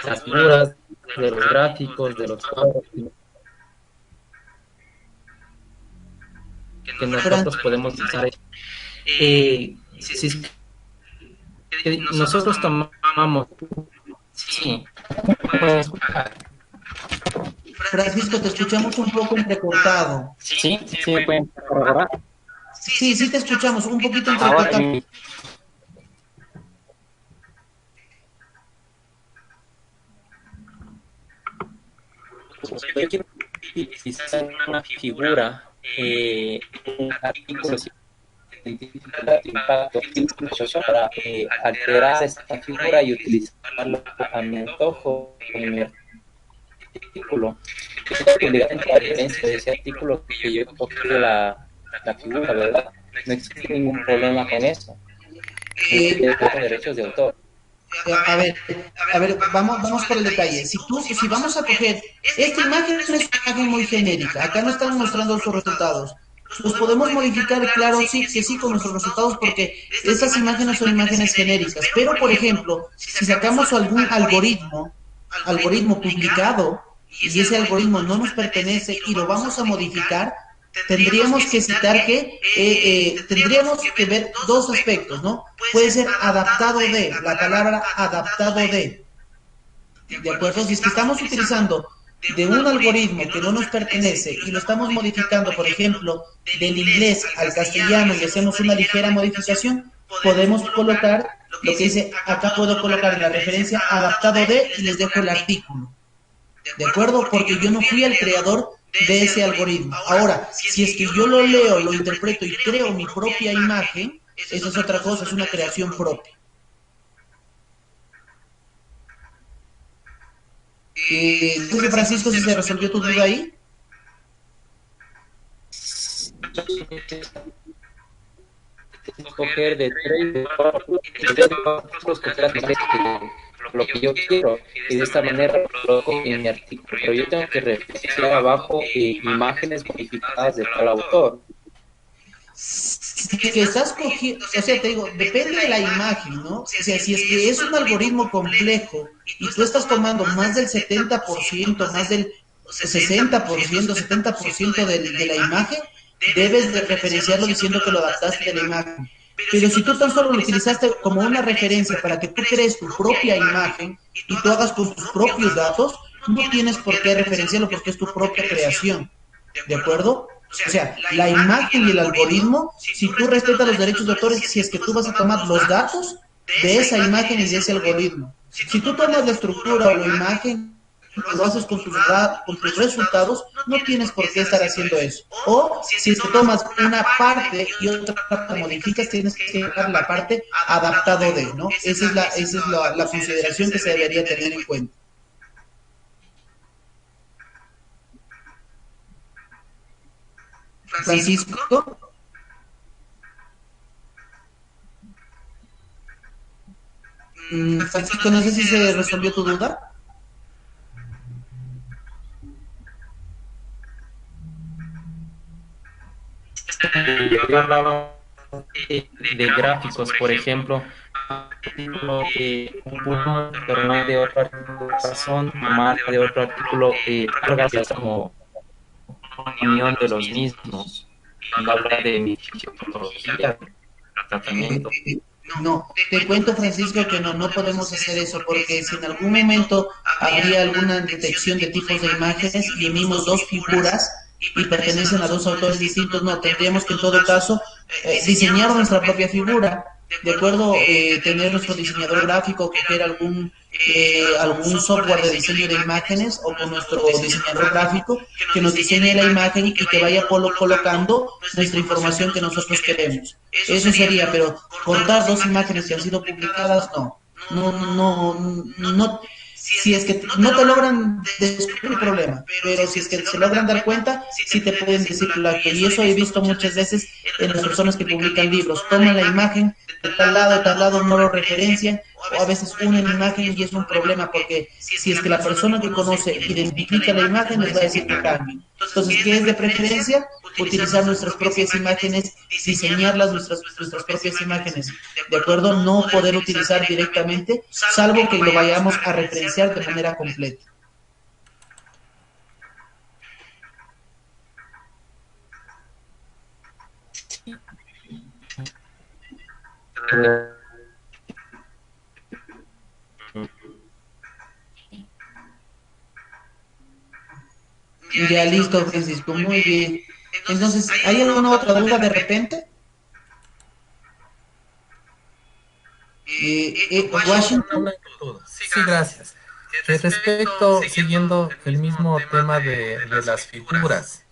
Las figuras, de los gráficos, de los cuadros que nosotros podemos usar. Si nosotros tomamos... Sí. Francisco, te escuchamos un poco entrecortado. Sí, me pueden corroborar. Sí, te escuchamos un poquito entrecortado. Yo quiero utilizar una figura, un artículo científico de impacto para alterar esta figura y utilizarlo a mi antojo en mi artículo. A diferencia de ese artículo que yo cogí la figura, ¿verdad? No existe ningún problema con eso. De derechos de autor. A ver, vamos por el detalle. Si vamos a coger, esta imagen es una imagen muy genérica, acá no están mostrando sus resultados. ¿Los podemos modificar? Claro, sí, que sí, con nuestros resultados, porque estas imágenes son imágenes genéricas. Pero, por ejemplo, si sacamos algún algoritmo publicado, y ese algoritmo no nos pertenece y lo vamos a modificar, tendríamos que citar tendríamos que ver dos aspectos, ¿no? Puede ser adaptado de, la palabra adaptado de acuerdo, si es que estamos utilizando de un algoritmo que no nos pertenece y lo estamos modificando, por ejemplo, del inglés al castellano y hacemos una ligera modificación, podemos colocar lo que dice, acá puedo colocar en la referencia adaptado de y les dejo el artículo, ¿de acuerdo? Porque yo no fui el creador de ese algoritmo. Ahora, si es que yo lo leo, lo interpreto y creo mi propia imagen, esa es otra cosa, es una creación propia. Entonces, Francisco, si se resolvió tu duda ahí. Escoger de tres lo que yo quiero y de esta manera lo coloco en mi artículo, pero yo tengo que referenciar abajo imágenes modificadas de tal autor. Que estás cogiendo, o sea, te digo, depende de la imagen, ¿no? O sea, si es que es un algoritmo complejo y tú estás tomando más del 70%, más del 60%, 70% de la imagen, debes de referenciarlo diciendo que lo adaptaste de la imagen. Pero si tú tan solo lo utilizaste como una referencia para que tú crees tu propia imagen y tú hagas con tus propios datos, no tienes por qué referenciarlo porque es tu propia creación. ¿De acuerdo? O sea, la imagen y el algoritmo, si tú respetas los derechos de autor, si es que tú vas a tomar los datos de esa imagen y de ese algoritmo. Si tú tomas la estructura o la imagen, lo haces con tus resultados, no tienes por qué estar haciendo eso. O si es que tomas una parte y otra parte modificas, tienes que dejar la parte adaptado de, ¿no? Esa es la consideración que se debería tener en cuenta. Francisco. Francisco, no sé si se resolvió tu duda. Yo hablaba de gráficos, por ejemplo, un punto internet de otro artículo de razón, tomar de otro artículo, cargas como opinión de los mismos, cuando habla de metodología, tratamiento. No, te cuento, Francisco, que no podemos hacer eso, porque si en algún momento habría alguna detección de tipos de imágenes y unimos dos figuras y pertenecen a dos autores distintos, no, tendríamos que en todo caso diseñar nuestra propia figura, de acuerdo, tener nuestro diseñador gráfico, coger algún software de diseño de imágenes o con nuestro diseñador gráfico que nos diseñe la imagen y que vaya colocando nuestra información que nosotros queremos. Eso sería, pero contar dos imágenes que han sido publicadas, no. Si es que no te logran descubrir el problema, pero si es que se logran dar cuenta, sí te pueden decir plagio. Y eso he visto muchas veces en las personas que publican libros. Toman la imagen de tal lado, no lo referencian, o a veces unen imagen y es un problema, porque si es que la persona que conoce identifica la imagen, les va a decir que cambien. Entonces, ¿qué es de preferencia? Utilizar nuestras propias imágenes, diseñarlas nuestras propias imágenes, ¿de acuerdo? No poder utilizar directamente, salvo que lo vayamos a referenciar de manera completa. Ya listo, Francisco, muy bien. Entonces, ¿hay alguna otra duda de repente? Washington. Una duda. Sí, gracias. Respecto, siguiendo el mismo tema de las figuras,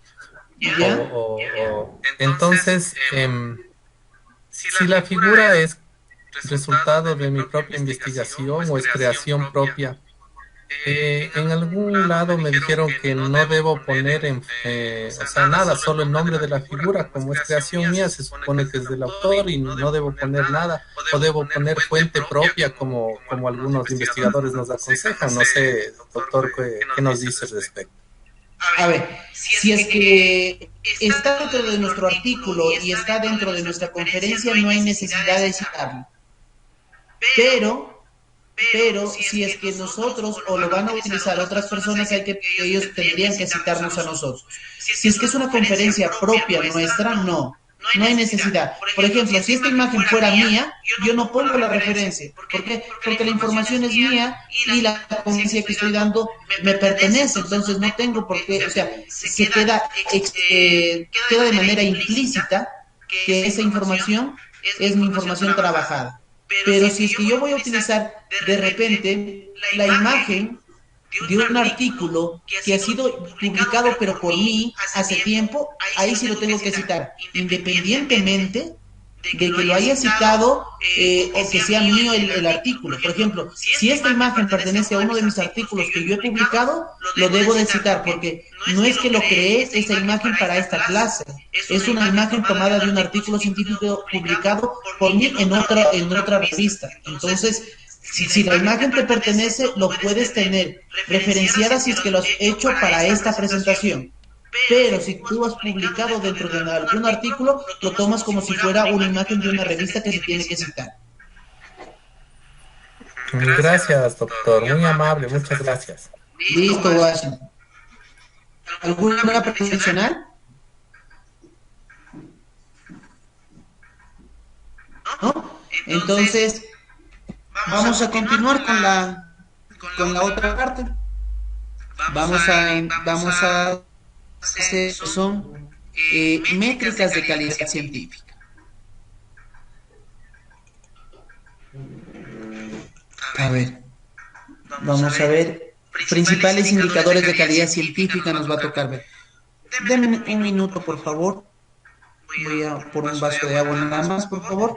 ¿Ya? entonces, si la figura es resultado de mi propia investigación o es creación propia, en algún lado me dijeron que no debo poner o sea, nada, solo el nombre de la figura, como es creación mía, se supone que es del autor y no debo poner nada, o debo poner fuente propia como algunos investigadores nos aconsejan. No sé, doctor, ¿qué nos dice al respecto? A ver, si es que está dentro de nuestro artículo y está dentro de nuestra conferencia, no hay necesidad de citarlo. Pero si es que nosotros o lo van a utilizar otras personas, ellos tendrían que citarnos a nosotros. Si es que es una conferencia propia nuestra, no hay necesidad. Por ejemplo, si esta imagen fuera mía, yo no pongo la referencia. ¿Por qué? Porque la información es mía y la conferencia que estoy dando me pertenece, entonces no tengo por qué, o sea, se queda de manera implícita que esa información es mi información trabajada. Pero si es que yo voy a utilizar de repente la imagen de un artículo que ha sido publicado pero por mí hace tiempo, ahí sí lo tengo que citar, independientemente de que lo haya citado o que sea mío el artículo. Por ejemplo, si esta imagen pertenece a uno de mis artículos que yo he publicado, lo debo de citar, porque no es que lo creé esta imagen para esta clase, es una imagen tomada de un artículo científico publicado por mí en otra revista. Entonces, si la imagen te pertenece, lo puedes tener referenciada si es que lo has hecho para esta presentación. Pero si tú has publicado dentro de algún artículo, lo tomas como si fuera una imagen de una revista que se tiene que citar. Gracias, doctor. Muy amable. Muchas gracias. Listo, Washington. ¿Alguna pregunta adicional? Entonces, vamos a continuar con la otra parte. Vamos a hacer, son métricas de calidad científica. A ver, vamos a ver, principales indicadores de calidad científica nos va a tocar ver. Denme un minuto, por favor. Voy a por un vaso de agua nada más, por favor.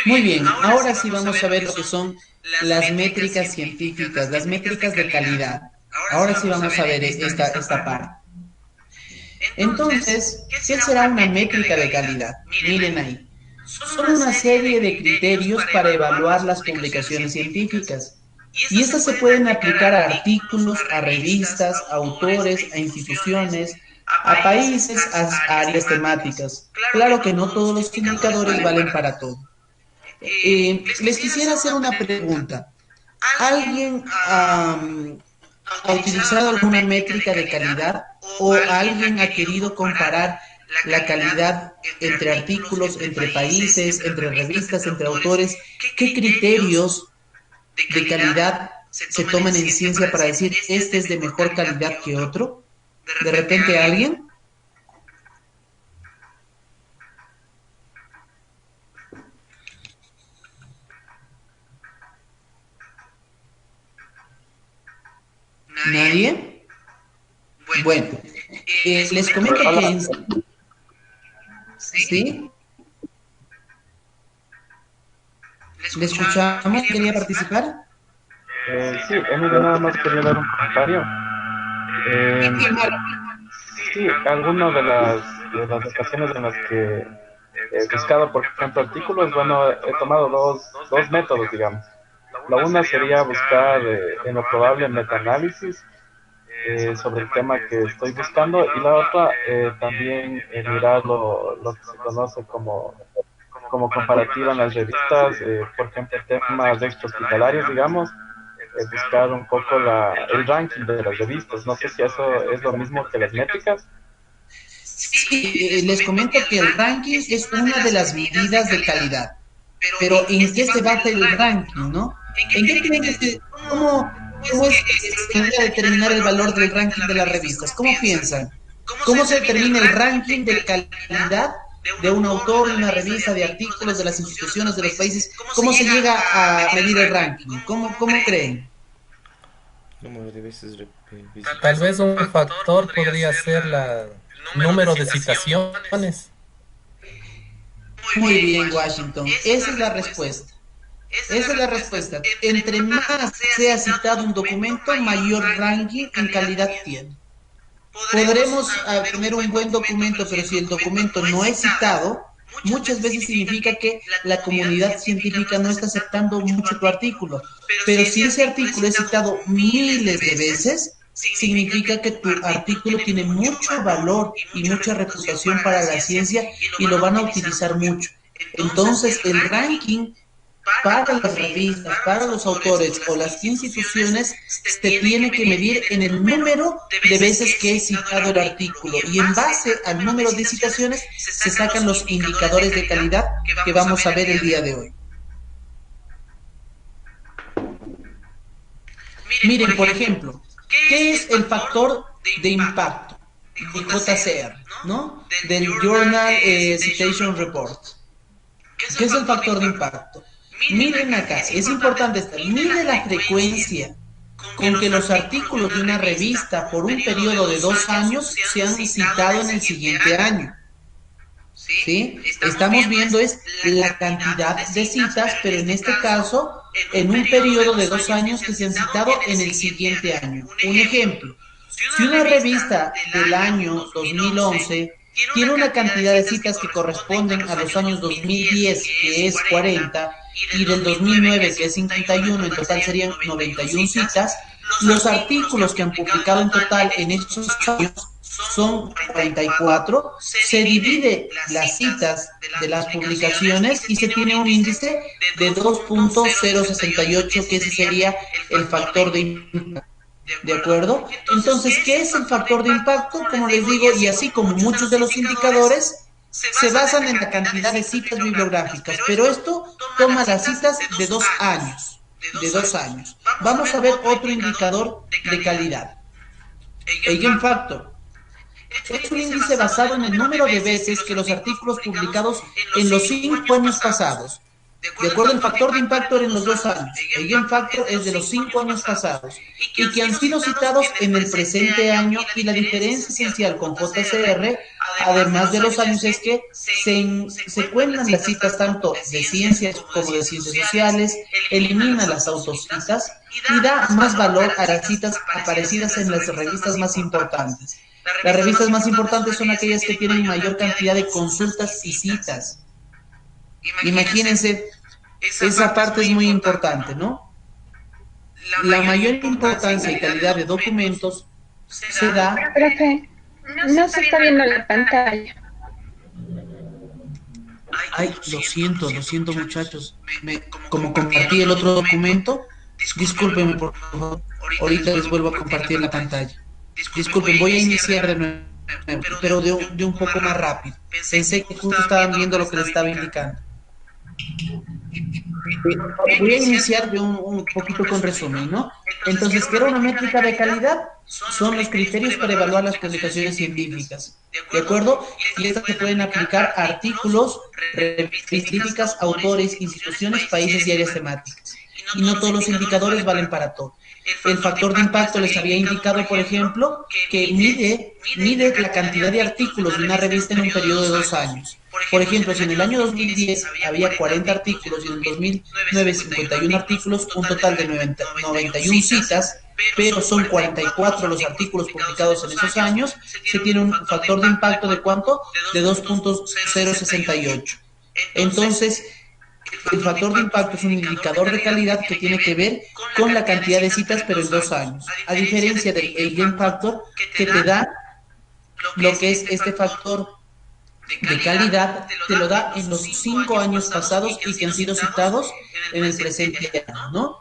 Muy bien, ahora sí vamos a ver lo que son las métricas científicas, las métricas de calidad. Ahora sí vamos a ver esta parte. Entonces, ¿qué será una métrica de calidad? Miren ahí. Son una serie de criterios para evaluar las publicaciones científicas. Y estas se pueden aplicar a artículos, a revistas, a autores, a instituciones, a países, a áreas temáticas. Claro que no todos los indicadores valen para todo. Les quisiera hacer una pregunta. ¿Alguien ha utilizado alguna métrica de calidad o alguien ha querido comparar la calidad entre artículos, entre países, entre revistas, entre autores? ¿Qué criterios de calidad se toman en ciencia para decir este es de mejor calidad que otro? ¿De repente alguien? ¿Nadie? Bueno, les comento que... ¿Sí? ¿Le escuchamos? ¿Quería participar? Sí, Emilio, nada más quería dar un comentario. Sí, algunas de las ocasiones en las que he buscado, por ejemplo, artículos, bueno, he tomado dos métodos, digamos. La una sería buscar en lo probable metaanálisis sobre el tema que estoy buscando, y la otra también mirar lo que se conoce como comparativa en las revistas, por ejemplo, temas extrahospitalarios, digamos, buscar un poco el ranking de las revistas. No sé si eso es lo mismo que las métricas. Sí, les comento que el ranking es una de las medidas de calidad, pero ¿en qué se basa el ranking, no? ¿En qué creen que cómo es que se debería determinar el valor del ranking de las revistas? ¿Cómo piensan? ¿Cómo se determina el ranking de calidad de un autor, de una revista, de artículos, de las instituciones, de los países? ¿Cómo se llega a medir el ranking? ¿Cómo creen? Tal vez un factor podría ser el número de citaciones. Muy bien, Washington. Esa es la respuesta. Esa es la respuesta. Entre más sea citado un documento, mayor ranking en calidad tiene. Podremos tener un buen documento, pero si el documento no es citado, muchas veces significa que la comunidad científica no está aceptando mucho tu artículo. Pero si ese artículo es citado miles de veces, significa que tu artículo tiene mucho valor y mucha reputación para la ciencia y lo van a utilizar mucho. Entonces, el ranking para las revistas, para los autores o las instituciones, se tiene que medir en el número de veces que es citado el artículo, y en base al número de citaciones se sacan los indicadores de calidad que vamos a ver el día de hoy. Miren, por ejemplo, ¿qué es el factor de impacto? El JCR, ¿no? Del Journal Citation Report. ¿Qué es el factor de impacto? Miren acá, es importante estar, mide la frecuencia con que los artículos de una revista por un periodo de 2 años sean citados en el siguiente año. ¿sí? Estamos viendo es la cantidad de citas, pero en este caso, en un periodo de 2 años que se han citado en el siguiente año. Un ejemplo, si una revista del año 2011 tiene una cantidad de citas que corresponden a los años 2010, que es 40, y del 2009, que es 51, en total serían 91 citas, los artículos que han publicado en total en estos años son 44, se divide las citas de las publicaciones y se tiene un índice de 2.068, que ese sería el factor de impacto. ¿De acuerdo? Entonces, ¿qué es el factor de impacto? Como les digo, y así como muchos de los indicadores, se basan en la cantidad de citas bibliográficas, pero esto toma las citas de 2 años. De 2 años. Vamos a ver otro indicador de calidad. Eigen Factor. Es un índice basado en el número de veces que los artículos publicados en los 5 años pasados. De acuerdo, el factor de impacto era en los 2 años. Eigen Factor es de los 5 años pasados y que han sido citados en el presente año, y la diferencia esencial con JCR, además de los años, es que se cuentan las citas tanto de ciencias como de ciencias sociales, elimina las autocitas y da más valor a las citas aparecidas en las revistas más importantes. Las revistas más importantes son aquellas que tienen mayor cantidad de consultas y citas. Imagínense, esa parte es muy importante, ¿no? La mayor importancia y calidad de documentos se da... Profe, no se está viendo la pantalla. Ay, lo siento muchachos. Como compartí el otro documento, discúlpenme por favor. Ahorita les vuelvo a compartir la pantalla. Disculpen, voy a iniciar de nuevo, pero de un poco más rápido. Pensé que justo estaban viendo lo que les estaba indicando. Voy a iniciar de un poquito con resumen, ¿no? Entonces, ¿qué era una métrica de calidad? Son los criterios para evaluar las publicaciones científicas, ¿de acuerdo? Y estas se pueden aplicar a artículos, revistas científicas, autores, instituciones, países y áreas temáticas. Y no todos los indicadores valen para todo. El factor de impacto les había indicado, por ejemplo, que mide la cantidad de artículos de una revista en un periodo de 2 años. Por ejemplo, si en el año 2010 había 40 artículos y en el 2009 51 artículos, un total de 91 citas, pero son 44 los artículos publicados en esos años, se tiene un factor de impacto de ¿cuánto? De 2.068. Entonces, el factor de impacto es un indicador de calidad que tiene que ver con la cantidad de citas, pero en 2 años. A diferencia del Eigen Factor, que te da lo que es este factor de calidad, te lo da en los 5 años pasados y que han sido citados en el presente año, ¿no?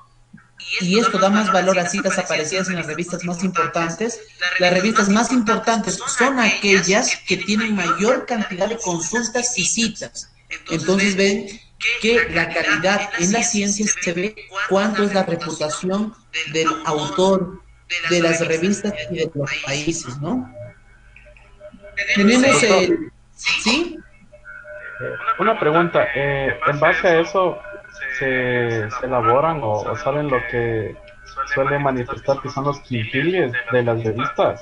Y esto da más valor a citas aparecidas en las revistas más importantes. Las revistas más importantes son aquellas que tienen mayor cantidad de consultas y citas. Entonces ven que la calidad en las ciencias se ve cuánto es la reputación del autor, de las revistas y de los países, ¿no? Tenemos el... ¿Sí? Una pregunta, en base a eso se elaboran o saben lo que suele manifestar que son los quintiles de las revistas.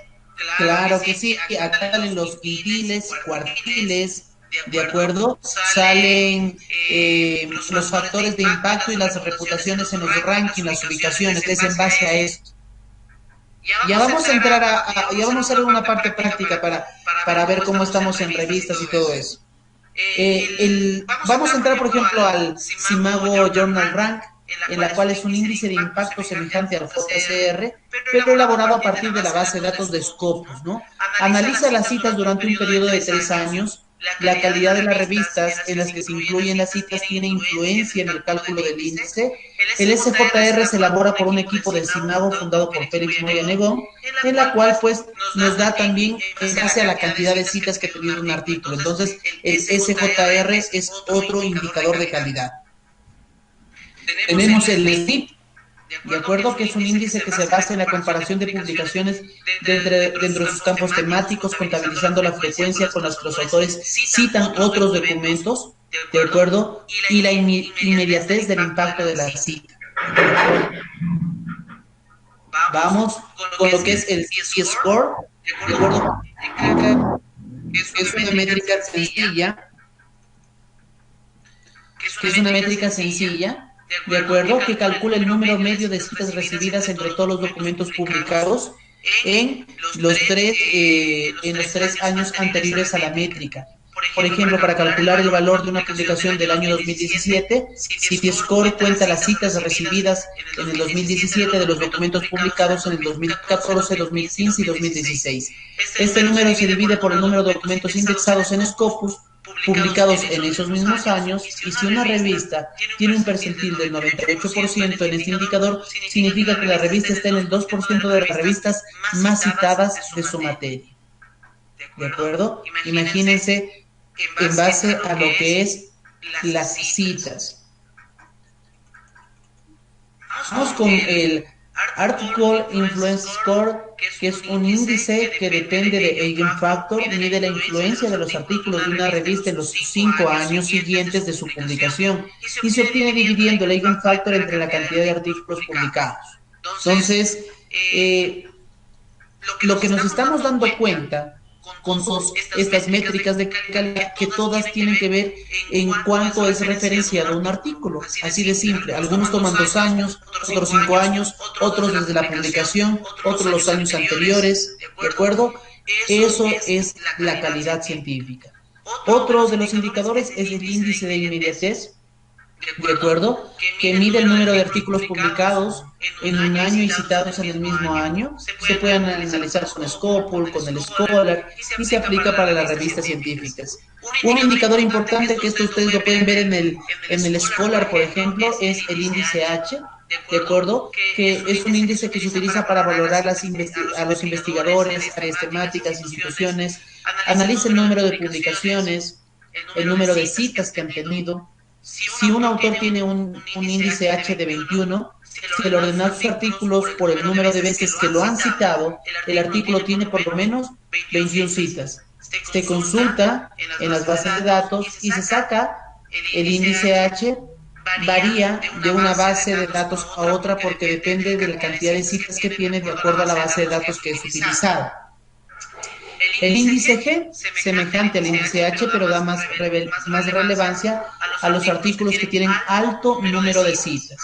Claro que sí, acá salen los quintiles, cuartiles, ¿de acuerdo? Salen los factores de impacto y las reputaciones en los rankings, las ubicaciones, es en base a esto. Ya vamos a entrar ya vamos a hacer una parte práctica para ver cómo estamos en revistas y todo eso. Vamos a entrar, por ejemplo, al Simago Journal Rank, en la cual es un índice de impacto semejante al JCR, pero elaborado a partir de la base de datos de Scopus, ¿no? Analiza las citas durante un periodo de 3 años. La calidad de las revistas en las que se incluyen las citas tiene influencia en el cálculo del índice. El SJR se elabora por un equipo de Simago fundado por Félix Moya Negón, en la cual pues nos da también en base a la cantidad de citas que tiene un artículo. Entonces el SJR es otro indicador de calidad. Tenemos el SNP, de acuerdo, que es un índice que se basa en la comparación de publicaciones dentro de sus campos temáticos, contabilizando la frecuencia con las que los autores citan otros documentos, de acuerdo, y la inmediatez del impacto de la cita. Vamos con lo que es el C-Score, de acuerdo, es una métrica sencilla que es una métrica sencilla, ¿de acuerdo? Que calcula el número medio de citas recibidas entre todos los documentos publicados en en los 3 años anteriores a la métrica. Por ejemplo, para calcular el valor de una publicación del año 2017, CityScore cuenta las citas recibidas en el 2017 de los documentos publicados en el 2014, 2015 y 2016. Este número se divide por el número de documentos indexados en Scopus publicados en esos mismos años, y si una revista tiene un percentil del 98% en este indicador, significa que la revista está en el 2% de las revistas más citadas de su materia. ¿De acuerdo? Imagínense en base a lo que es las citas. Vamos con el Article Influence Score, que es un índice que depende de Eigenfactor, mide la influencia de los artículos de una revista en los 5 años siguientes de su publicación y se obtiene dividiendo el Eigenfactor entre la cantidad de artículos publicados. Entonces, lo que nos estamos dando cuenta con todas estas métricas de calidad, que todas tienen que ver en cuánto es referenciado un artículo, así de simple. Algunos toman 2 años, otros 5 años, otros desde la publicación, otros los años anteriores, ¿de acuerdo? Eso es la calidad científica. Otro de los indicadores es el índice de inmediatez, ¿de acuerdo? Que mide el número de artículos publicados en un año y citados en el mismo año. Se pueden analizar con Scopus, con el Scholar, y se aplica para las revistas científicas. Un indicador importante, que esto ustedes lo pueden ver en el Scholar, por ejemplo, es el índice H, ¿de acuerdo? Que es un índice que se utiliza para valorar a los investigadores, áreas temáticas, instituciones. Analiza el número de publicaciones, el número de citas que han tenido. Si un autor tiene un índice H de 21, si le ordenan sus artículos por el número de veces que lo han citado, el artículo tiene por lo menos 21 citas. Se consulta en las bases de datos y se saca el índice H. Varía de una base de datos a otra porque depende de la cantidad de citas que tiene de acuerdo a la base de datos que es utilizada. El índice G, semejante al índice H, pero da más relevancia a los artículos que tienen alto número de citas,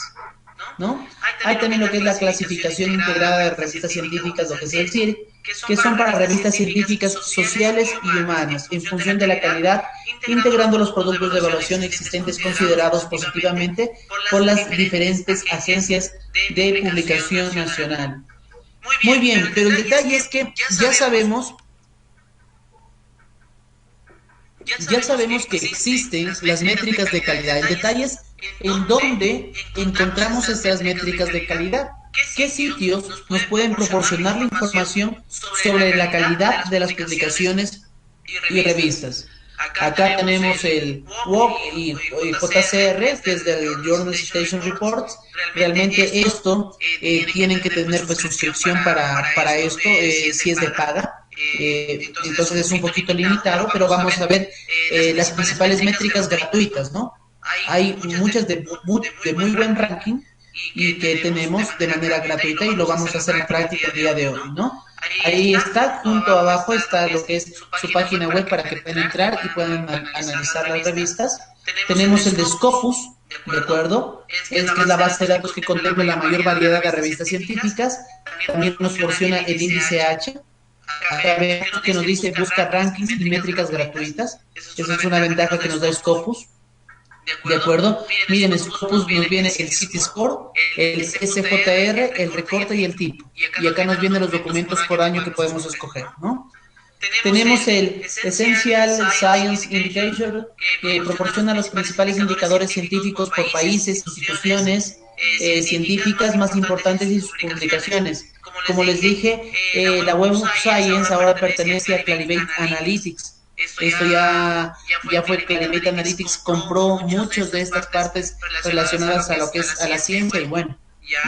¿no? Hay también lo que es la clasificación integrada de revistas científicas, lo que es el CIRC, que son para revistas científicas sociales y humanas, en función de la calidad, integrando los productos de evaluación existentes considerados positivamente por las diferentes agencias de publicación nacional. Muy bien, pero el detalle es que ya sabemos que existen las métricas de calidad. El detalle es en dónde encontramos estas métricas de calidad. ¿Qué sitios nos pueden proporcionar la información sobre la calidad de las publicaciones y revistas? Acá tenemos el WOC y JCR, que es del Journal Citation Reports. Realmente esto tienen que tener pues suscripción para esto, si es de paga. Entonces es un poquito limitado, pero vamos a ver las principales métricas gratuitas, ¿no? Hay muchas de muy buen ranking y que tenemos de manera gratuita y lo vamos a hacer en práctica el día de hoy, ¿no? Ahí está, junto abajo está lo que es su página web para que puedan entrar y puedan analizar las revistas. Tenemos el de Scopus, ¿de acuerdo? Que es la base de datos que contempla la mayor variedad de revistas científicas. También nos proporciona el índice H. Acá vemos que nos dice busca rankings y métricas gratuitas. Esa es una ventaja que nos da Scopus. ¿De acuerdo? Miren, en Scopus nos viene el CityScore, el SJR, el recorte y el tipo. Y acá nos vienen los documentos por año que podemos escoger, ¿no? Tenemos el Essential Science Indicator, que proporciona los principales indicadores científicos por países, instituciones científicas más importantes y sus publicaciones. Como les dije, la Web of Science ahora pertenece a Clarivate Analytics. Esto ya fue Clarivate Analytics, compró muchas de estas partes relacionadas a lo que es a la ciencia y bueno,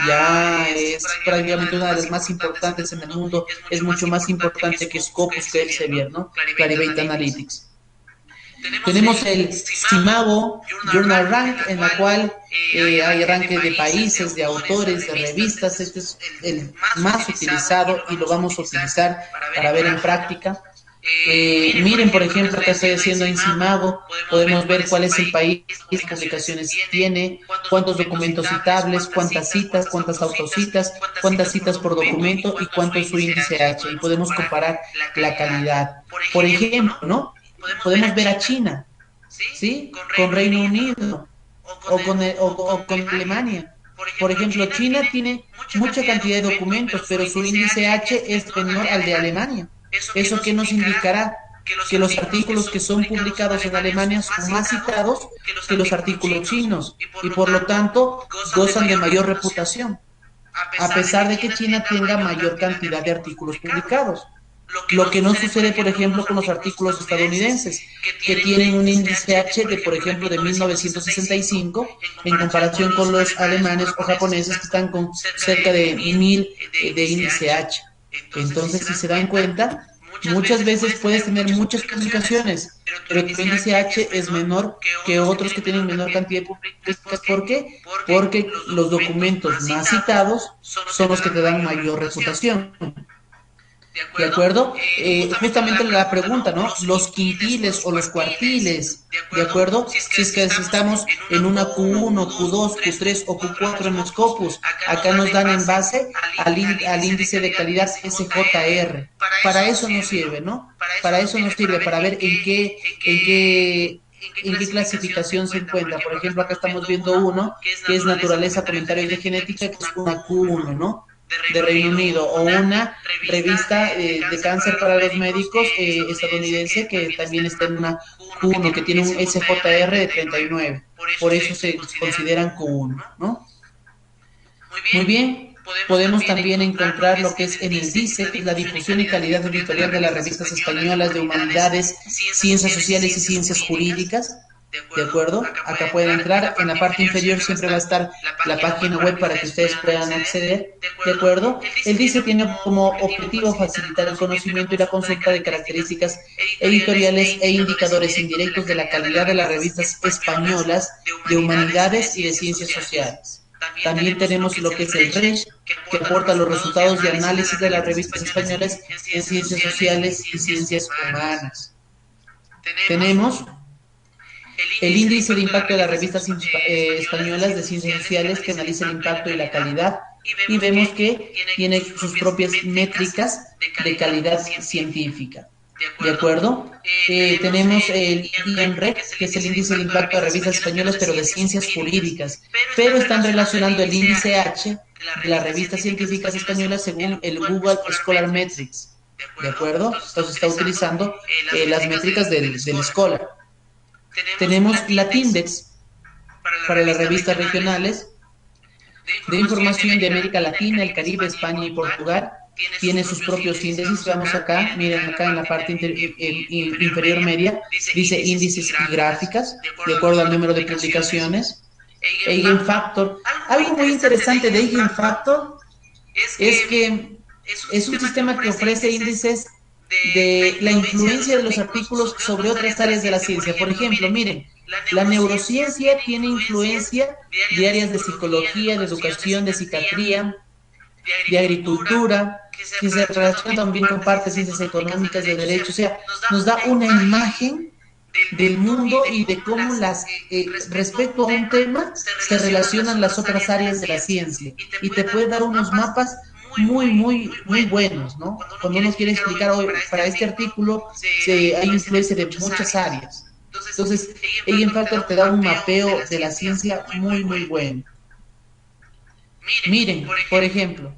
ya es prácticamente una de las más importantes en el mundo, es mucho más importante que Scopus, que Elsevier, ¿no? Clarivate Analytics. Tenemos el Simago Journal Rank, en la cual hay ranking de países, de autores, de revistas. Este es el más utilizado y lo vamos a utilizar para ver en práctica. Miren, por ejemplo, acá estoy haciendo en Simago, podemos ver cuál es el país, qué publicaciones tiene, cuántos documentos citables, cuántas citas, cuántas autocitas, cuántas citas por documento y cuánto es su índice H. Y podemos comparar la calidad. Por ejemplo, ¿no? Podemos ver a China, ¿sí? Con Reino Unido o con Alemania. Por ejemplo, China tiene mucha cantidad de documentos, pero su índice H es menor al de Alemania. ¿Eso qué nos indicará? Que los artículos que son publicados en Alemania son más citados que los artículos chinos y por lo tanto gozan de mayor reputación, a pesar de que China tenga mayor cantidad de artículos publicados. Lo que no sucede, por ejemplo, con los artículos estadounidenses, que tienen un índice H de, por ejemplo, de 1965, en comparación con los alemanes o japoneses que están con cerca de 1000 de índice H. Entonces, si se dan cuenta, muchas veces puedes tener muchas publicaciones, pero tu índice H es menor que otros que tienen menor cantidad de publicaciones. ¿Por qué? Porque los documentos más citados son los que te dan mayor reputación. ¿De acuerdo? Justamente la pregunta, ¿no? Los quintiles o los cuartiles, ¿de acuerdo? Si es que estamos en una Q1, Q2, Q3 o Q4 en los Scopus, acá nos dan en base al índice de calidad SJR. Para eso nos sirve, ¿no? Para eso nos sirve, para ver en qué clasificación se encuentra. Por ejemplo, acá estamos viendo uno que es naturaleza, comentarios de genética, que es una Q1, ¿no? De Reino Unido, o una revista de cáncer para los médicos estadounidense que también está en una Q1, que tiene un SJR de 39. Por eso se consideran Q1, ¿no? Muy bien. Podemos también encontrar lo que es en el DICE, que es la difusión y calidad editorial de las revistas españolas de humanidades, ciencias sociales y ciencias jurídicas. ¿De acuerdo? Acá pueden entrar, en la parte inferior siempre va a estar la página web para que ustedes puedan acceder, ¿de acuerdo? El DICE tiene como objetivo facilitar el conocimiento y la consulta de características editoriales e indicadores indirectos de la calidad de las revistas españolas de humanidades y de ciencias sociales. También tenemos lo que es el RESH, que aporta los resultados de análisis de las revistas españolas en ciencias sociales y ciencias humanas. Tenemos el índice de impacto de las revistas españolas de ciencias sociales, que analiza el impacto y la calidad, y vemos que tiene sus propias métricas de calidad científica. ¿De acuerdo? Tenemos el INREC, que es el índice de impacto de revistas españolas, pero de ciencias jurídicas, pero están relacionando el índice H de las revistas científicas españolas según el Google Scholar Metrics. ¿De acuerdo? Entonces está utilizando las métricas del Scholar. Tenemos Latindex para las revistas regionales de información de América Latina, el Caribe, España y Portugal. Tiene sus propios índices. Vamos acá, miren acá en la parte inferior media, dice índices y gráficas, de acuerdo al número de publicaciones. Eigenfactor. Algo muy interesante de Eigenfactor es que es un sistema que ofrece índices de la influencia de los artículos sobre otras áreas de la ciencia. Por ejemplo, miren, la neurociencia tiene influencia de áreas de psicología, de educación, de psiquiatría, de agricultura, que se relaciona también con partes de ciencias económicas, de derecho. O sea, nos da una imagen del mundo y de cómo respecto a un tema se relacionan las otras áreas de la ciencia, y te puede dar unos mapas muy buenos, ¿no? Cuando uno quiere explicar, hoy para este artículo hay influencia de muchas áreas. Entonces, Eigenfactor te da un mapeo de la ciencia muy bueno. Miren, por ejemplo,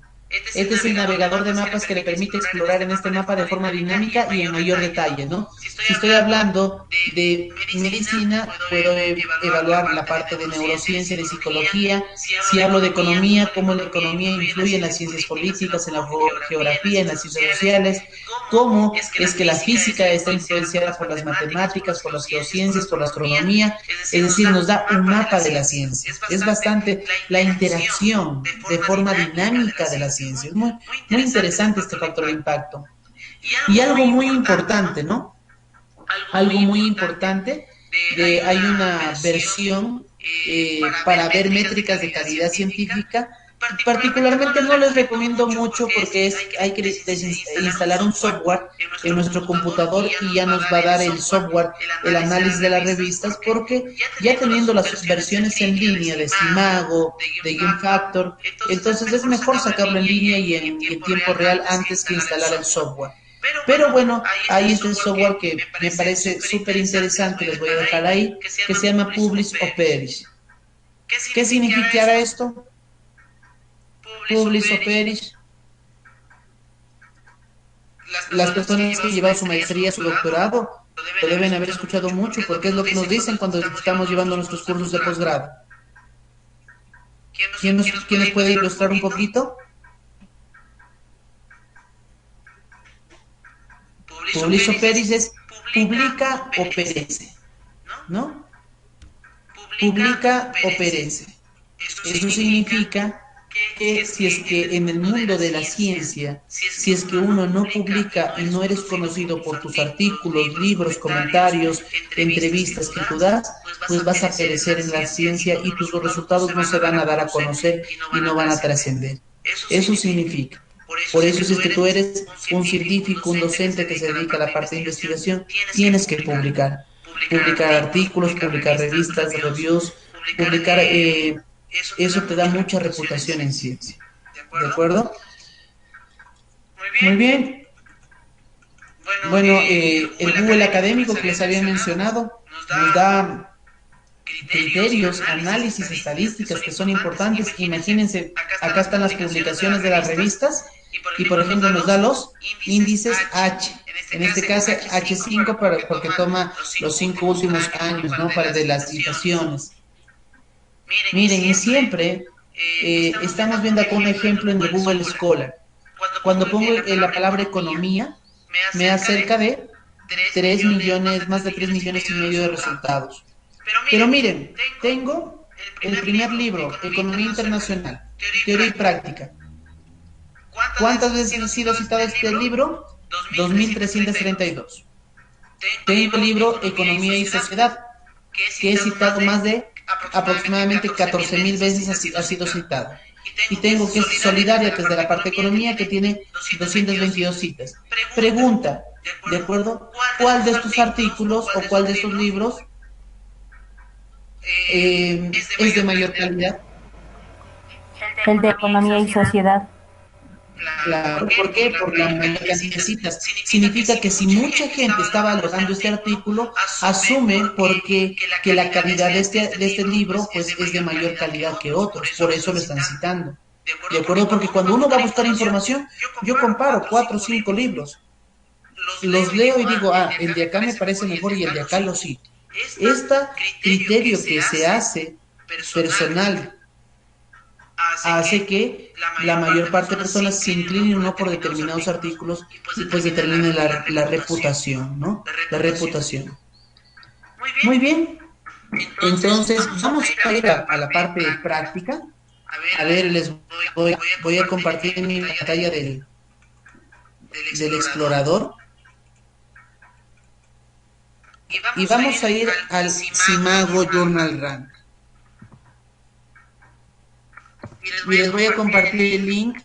este es el navegador de mapas que le permite explorar en este mapa de forma dinámica y en mayor detalle, ¿no? Si estoy hablando de medicina, puedo evaluar la parte de neurociencia, de psicología. Si hablo de economía, cómo la economía influye en las ciencias políticas, en la geografía, en las ciencias sociales, cómo es que la física está influenciada por las matemáticas, por las geociencias, por la astronomía. Es decir, nos da un mapa de la ciencia. Es bastante la interacción de forma dinámica de la ciencia. Es muy interesante este factor de impacto. Y algo muy importante, ¿no? Algo muy importante, hay una versión para ver métricas de calidad científica, Particularmente no les recomiendo mucho porque hay que instalar un software en nuestro computador y ya nos va a dar el software, el análisis de las revistas, porque ya teniendo las versiones en línea de Simago, de Game Factor, entonces es mejor sacarlo en línea y en tiempo real antes que instalar el software. Pero bueno, ahí está el software que me parece súper interesante, les voy a dejar ahí, que se llama Publish o Perish. ¿Qué significará esto? Publish o Perish. Las personas que llevan su maestría, su doctorado, lo deben haber escuchado mucho porque es lo que nos dicen cuando estamos llevando nuestros cursos de posgrado. ¿Quién nos puede ilustrar un poquito? Publish o Perish es publica o perece, ¿no? Publica o perece. Eso significa que si es que en el mundo de la ciencia, si es que uno no publica y no eres conocido por tus artículos, libros, comentarios, entrevistas que tú das, pues vas a perecer en la ciencia y tus resultados no se van a dar a conocer y no van a trascender. Eso significa. Por eso, si es que tú eres un científico, un docente que se dedica a la parte de investigación, tienes que publicar. Publicar artículos, publicar revistas, reviews, publicar... eso te da mucha reputación en ciencia. ¿De acuerdo? Muy bien. Bueno, el Google académico que les había mencionado nos da criterios, análisis, estadísticas que son importantes. Imagínense, acá están las publicaciones de las revistas y, por ejemplo, nos da los índices H. En este caso, H5 porque toma los 5 últimos años, ¿no? De las citaciones. Miren, y siempre estamos viendo acá un ejemplo en el Google Scholar. Cuando pongo la palabra economía, me da cerca de 3 millones, más de 3 millones y medio de resultados. Pero miren, tengo el primer libro, Economía Internacional, Teoría y Práctica. ¿Cuántas veces ha sido citado este libro? 2.332. Tengo el libro Economía y Sociedad, que he citado más de aproximadamente 14.000 veces ha sido citado. Y tengo que es Solidaria, que es de la parte de economía, que tiene 222 citas. Pregunta, ¿de acuerdo? ¿Cuál de estos artículos o cuál de estos libros es de mayor calidad? El de Economía y Sociedad. Claro, ¿por qué? Por la mayor cantidad de citas. Significa que si mucha gente está valorando este artículo, asume porque que la calidad de este libro pues es de mayor calidad que otros, por eso lo están citando. ¿De acuerdo? Porque cuando uno va a buscar información, yo comparo 4 o 5 libros, los leo y digo, el de acá me parece mejor y el de acá lo cito. Este criterio que se hace personal hace que la mayor parte de personas se inclinen no por determinados artículos y pues determinen la reputación, ¿no? La reputación. Muy bien. Entonces, vamos a ir a la parte práctica. A ver, les voy a compartir mi pantalla del explorador. Y vamos a ir al Simago Journal Rank. Y les voy a compartir el link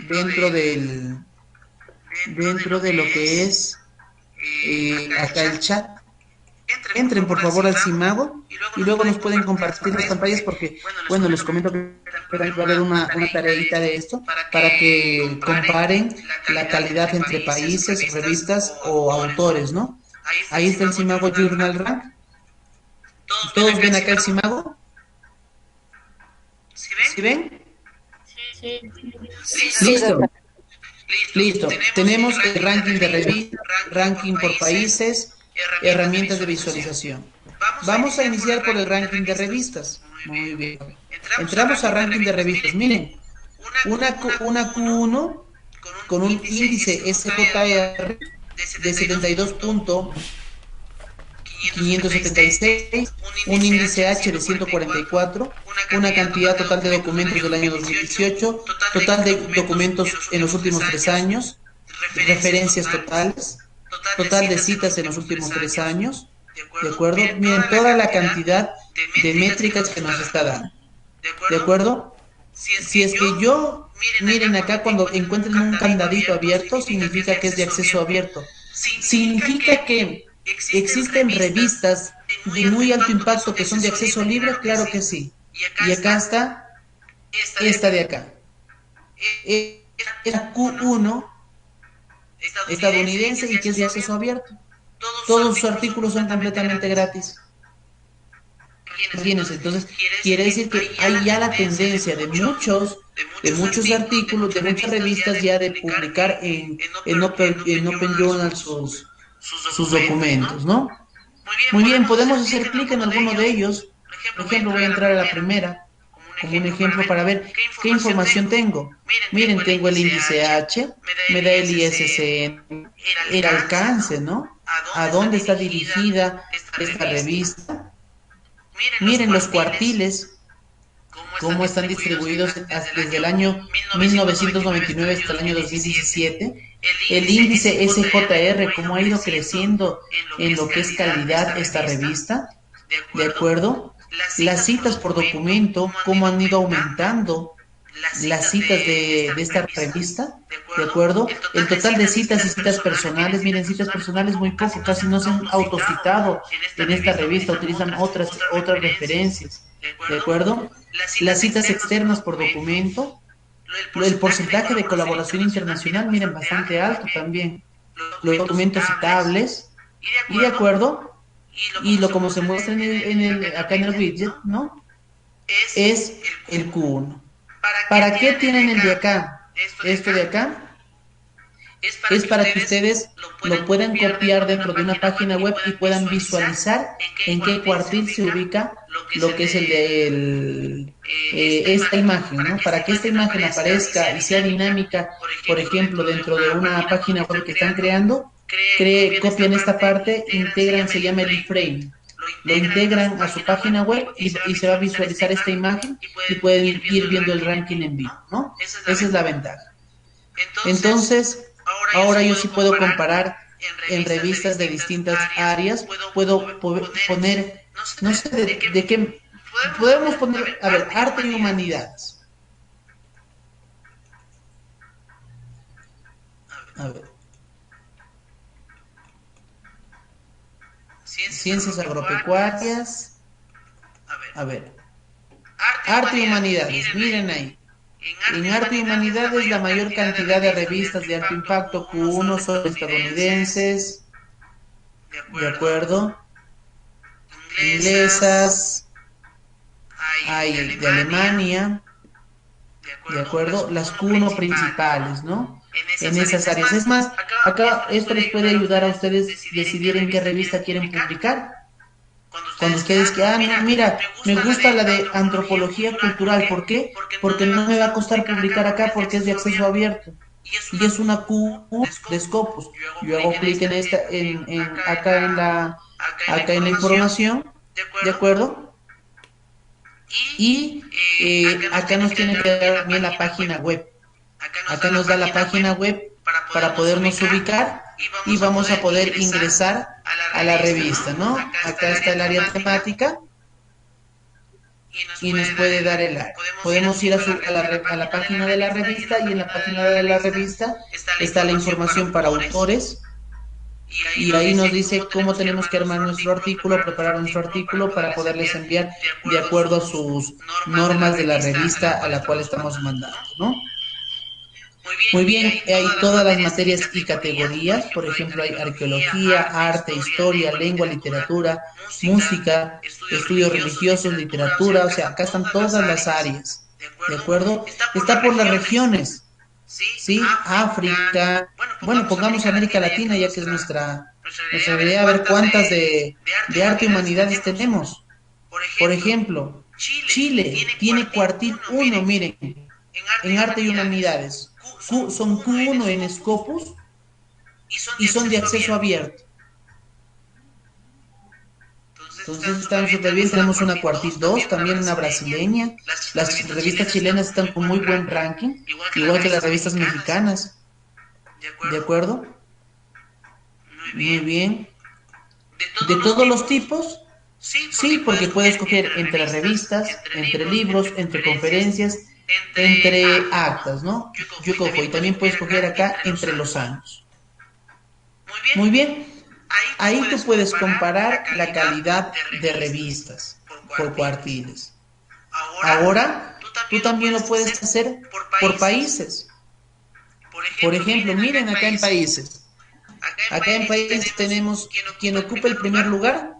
dentro de lo que es acá el chat. Entren por favor al Simago y luego nos pueden compartir las pantallas porque, bueno, les comento que va a haber una tareita de esto para que comparen la calidad entre países, revistas o autores, ¿no? Ahí está el Simago Journal Rank. ¿Todos ven acá el Simago? ¿Sí ven? Sí. Listo. Tenemos el ranking de revistas, ranking por países, herramientas de visualización. Vamos a iniciar por el ranking de revistas. Muy bien. Entramos a ranking de revistas. Miren, una Q1 con un índice SJR de 72.576, un índice H de 144, una cantidad total de documentos del año 2018, total de documentos en los últimos 3 años, referencias totales, total de citas en los últimos 3 años, ¿de acuerdo? Miren toda la cantidad de métricas que nos está dando, ¿de acuerdo? Si es que yo, miren acá, cuando encuentren un candadito abierto, significa que es de acceso abierto. Significa que existen revistas de muy alto impacto que son de acceso libre, claro que sí. Y acá está esta de acá. Es Q1 estadounidense y que es de acceso abierto. Todos sus artículos son completamente gratis. Imagínense, entonces quiere decir que hay ya la tendencia de muchos artículos, de muchas revistas ya de publicar en Open Journal sus documentos, ¿no? Muy bien, podemos hacer clic en alguno de ellos. Por ejemplo, voy a entrar a la primera, como un ejemplo para ver qué información tengo. Miren, tengo el índice H, me da el ISSN, el alcance, ¿no? ¿A dónde está dirigida esta revista? Miren los cuartiles, cómo están distribuidos desde el año 1999 hasta el año 2017. El índice SJR, cómo ha ido creciendo en lo que es calidad esta revista, ¿de acuerdo? Las citas por documento, cómo han ido aumentando las citas de esta revista, ¿de acuerdo? El total de citas y citas personales, miren, citas personales muy poco, casi no se han autocitado en esta revista, utilizan otras referencias, ¿de acuerdo? Las citas externas por documento, el porcentaje de colaboración internacional, miren, bastante alto también, los documentos citables, y de acuerdo, y lo como se muestra acá en el widget, ¿no? Es el Q1. ¿Para qué tienen el de acá? Esto de acá es para que ustedes lo puedan copiar dentro de una página web y puedan visualizar en qué cuartil se ubica lo que es esta imagen, ¿no? Para que esta imagen aparezca y sea dinámica, por ejemplo, dentro de una página web que están creando, copian esta parte, integran, se llama el iframe. Lo integran a su página web y se va a visualizar esta imagen y pueden ir viendo el ranking en vivo, ¿no? Esa es la ventaja. Entonces, ahora yo sí puedo comparar en revistas de distintas áreas, puedo poner, no sé de qué, podemos poner, a ver, arte y humanidades. A ver. Ciencias agropecuarias. A ver. Arte y humanidades, miren ahí. En arte y humanidades la mayor cantidad de revistas de alto impacto, Q1 son estadounidenses, de acuerdo, inglesas, hay de Alemania, de acuerdo, las Q1 principales, ¿no? En esas áreas. Es más, acá esto les puede ayudar a ustedes decidir en qué revista quieren publicar. Cuando ustedes no, mira, me gusta la de antropología cultural. ¿Por qué? Porque no me va a costar publicar acá porque es de acceso abierto. Y es una Q de Scopus. Yo hago clic en esta, acá en la información, ¿de acuerdo? Y acá nos tiene que dar también la página web. Acá nos da la página web para podernos ubicar y vamos a poder ingresar a la revista, ¿no? Acá está el área temática y nos puede dar el área. Podemos ir a la página de la revista y en la página de la revista está la información para autores y ahí nos dice cómo tenemos que armar nuestro artículo, preparar nuestro artículo para poderles enviar de acuerdo a sus normas de la revista a la cual estamos mandando, ¿no? Muy bien, hay todas las materias y categorías, por ejemplo, hay arqueología, arte, historia, lengua, literatura, música, estudios religiosos, literatura, o sea, acá están todas las áreas, ¿de acuerdo? Está por las regiones, ¿sí? África, bueno, pongamos América Latina ya que es nuestra idea, a ver cuántas de arte y humanidades tenemos. Por ejemplo, Chile tiene cuartil 1, miren, en arte y humanidades. Son Q1 en Scopus y son de acceso abierto. Entonces están súper bien. Tenemos una cuartil 2, también una brasileña. Las revistas chilenas están con muy buen ranking, igual que las revistas mexicanas. ¿De acuerdo? Muy bien. ¿De todos los tipos? Sí, porque puedes escoger entre revistas, entre libros, entre conferencias, entre actas, ¿no? Yo cojo y también puedes coger acá entre los años. Muy bien. Ahí tú puedes comparar la calidad de revistas por cuartiles. Ahora, tú también lo puedes hacer por países. Por ejemplo, miren acá en países. Acá en países tenemos quien ocupa el primer lugar,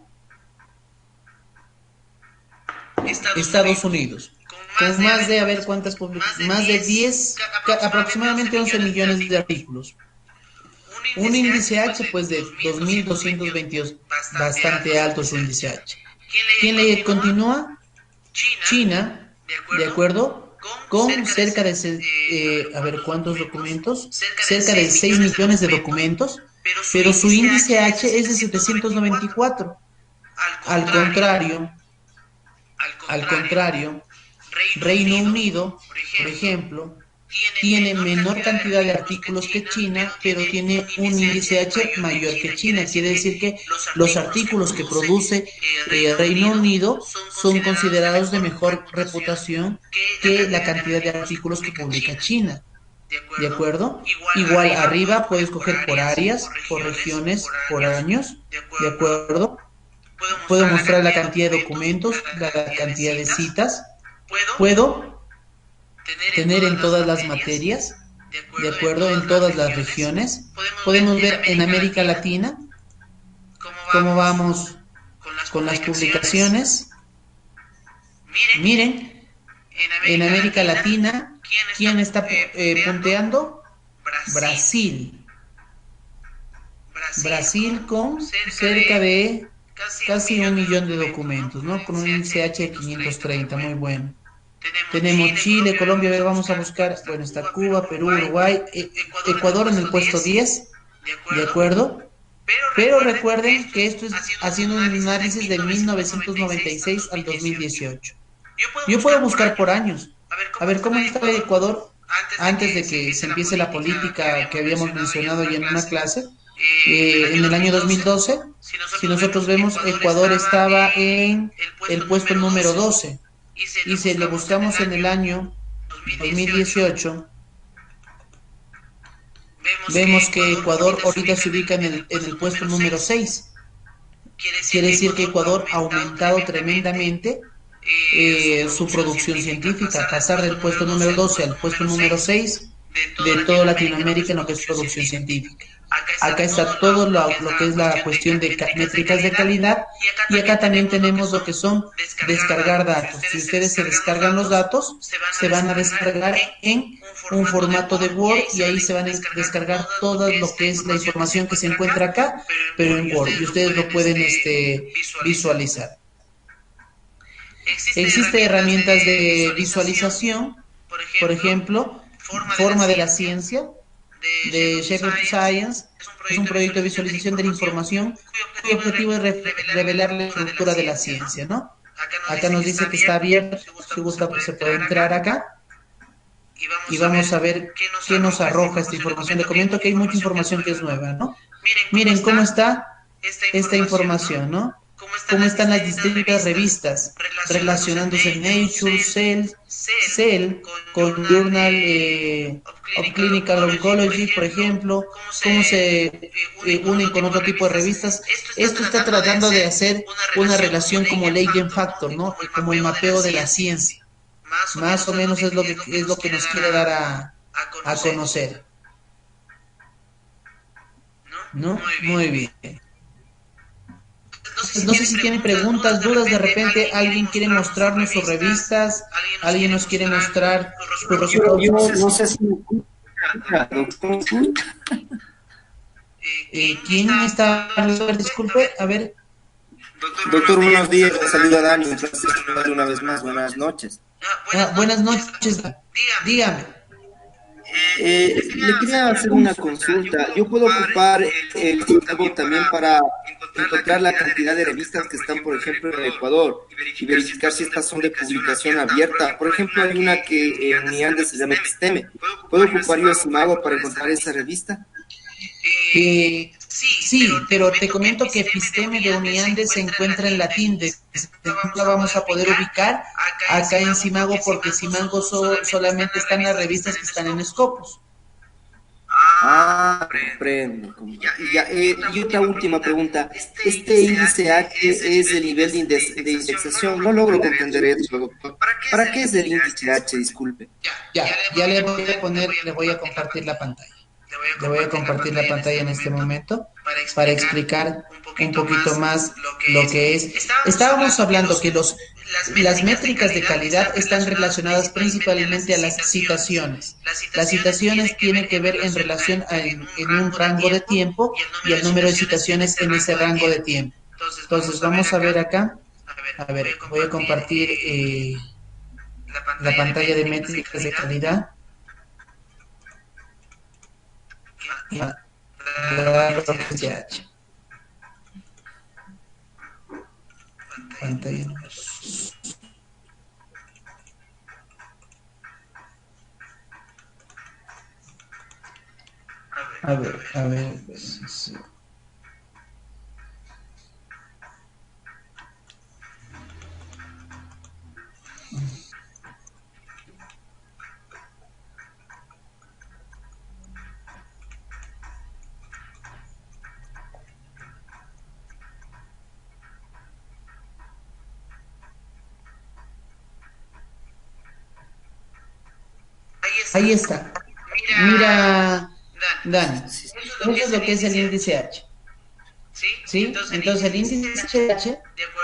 Estados Unidos. Con más de, a ver cuántas publicaciones, más de 10, aproximadamente 11 millones de artículos. Un índice H pues de 2.222, bastante alto su índice H. ¿Quién le continúa? China, ¿de acuerdo? Con cerca de, a ver cuántos documentos, cerca de 6 millones de documentos, pero su índice H es de 794. Al contrario, Reino Unido, por ejemplo, tiene menor cantidad de artículos que China, pero tiene un índice H mayor que China. Quiere decir que los artículos que produce Reino Unido son considerados de mejor reputación que la cantidad de artículos que publica China. ¿De acuerdo? Igual arriba puedes coger por áreas, por regiones, por años. ¿De acuerdo? Puedo mostrar la cantidad de documentos, la cantidad de citas. Puedo tener en todas las materias, de acuerdo, en todas las regiones. Podemos ver en América Latina cómo vamos con las publicaciones. Miren, en América Latina, ¿quién está punteando? Brasil. Brasil con cerca de casi 1 millón de documentos, ¿no? Con un índice H de 530, muy bueno. Tenemos Chile, Colombia, a ver, vamos a buscar, bueno, está Cuba, Perú, Uruguay, Ecuador en el puesto 10, ¿de acuerdo? Pero recuerden que esto es haciendo un análisis de 1996 al 2018. Yo puedo buscar por años, a ver cómo está el Ecuador antes de que se empiece la política que habíamos mencionado ya en una clase. En el año 2012, si nosotros vemos, Ecuador estaba en el puesto número 12. Y si le buscamos en el año 2018, vemos que Ecuador ahorita se ubica en el puesto número 6. Quiere decir que Ecuador ha aumentado tremendamente su producción científica, pasar del puesto número 12 al puesto número 6 de toda Latinoamérica en lo que es producción científica. Acá está todo lo que es la cuestión de métricas de calidad, y acá también tenemos lo que son descargar datos. Si ustedes se descargan los datos, se van a descargar en un formato de Word, y ahí se van a descargar todo lo que es la información que se encuentra acá, pero en Word, y ustedes lo pueden visualizar. Existen herramientas de visualización, por ejemplo, Forma de la Ciencia, de Shepherd Science. Es un proyecto de visualización de la información cuyo objetivo es revelar la estructura de la ciencia, ¿no? Acá nos dice que está abierto, si gusta pues se puede entrar acá y vamos a ver qué nos arroja esta información. Les comento que hay mucha información que es nueva, ¿no? Miren cómo está esta información, ¿no? Cómo están las distintas revistas relacionándose Nature, Cell con Journal of Clinical Oncology, por ejemplo, cómo se unen con otro tipo de revistas. Esto está tratando de hacer una relación como Legend Factor, ¿no? Como el mapeo de la ciencia. Más o menos es lo que nos quiere dar a conocer, ¿no? Muy bien. No sé si tienen preguntas, dudas, de repente alguien quiere mostrarnos sus revistas, alguien nos quiere mostrar sus resultados. Yo no sé si me escucha, doctor. ¿Quién está? Disculpe, a ver. Doctor, buenos días, le saluda Dani, gracias una vez más, buenas noches. Buenas noches, dígame. Le quería hacer una consulta. Yo puedo ocupar el Chicago también para encontrar la cantidad de revistas que están, por ejemplo, en Ecuador y verificar si estas son de publicación abierta. Por ejemplo, hay una que en mi Andes se llama Episteme. ¿Puedo ocupar yo ese mago para encontrar esa revista? Sí, pero te comento que Episteme de Uniande se encuentra en latín, no la vamos a poder ubicar acá en Simago porque Simago solamente están las revistas que están en Scopus. Ah, comprendo. Ya, y otra última pregunta. Este índice H es el nivel de indexación. No logro comprender eso, doctor. ¿Para qué es el índice H? Disculpe. Ya le voy a poner, le voy a compartir la pantalla. Le voy a compartir la pantalla en este momento para explicar un poquito más lo que es. Estábamos hablando que las métricas de calidad están relacionadas principalmente a las citaciones. Las citaciones tienen que ver en relación en un rango de tiempo y el número de citaciones en ese rango de tiempo. Entonces vamos a ver acá. A ver, voy a compartir la pantalla de métricas de calidad. Pantalla número. A ver. Sí. Ahí está. Mira, Dan, eso es lo que es el índice H. ¿Sí? Entonces el índice H,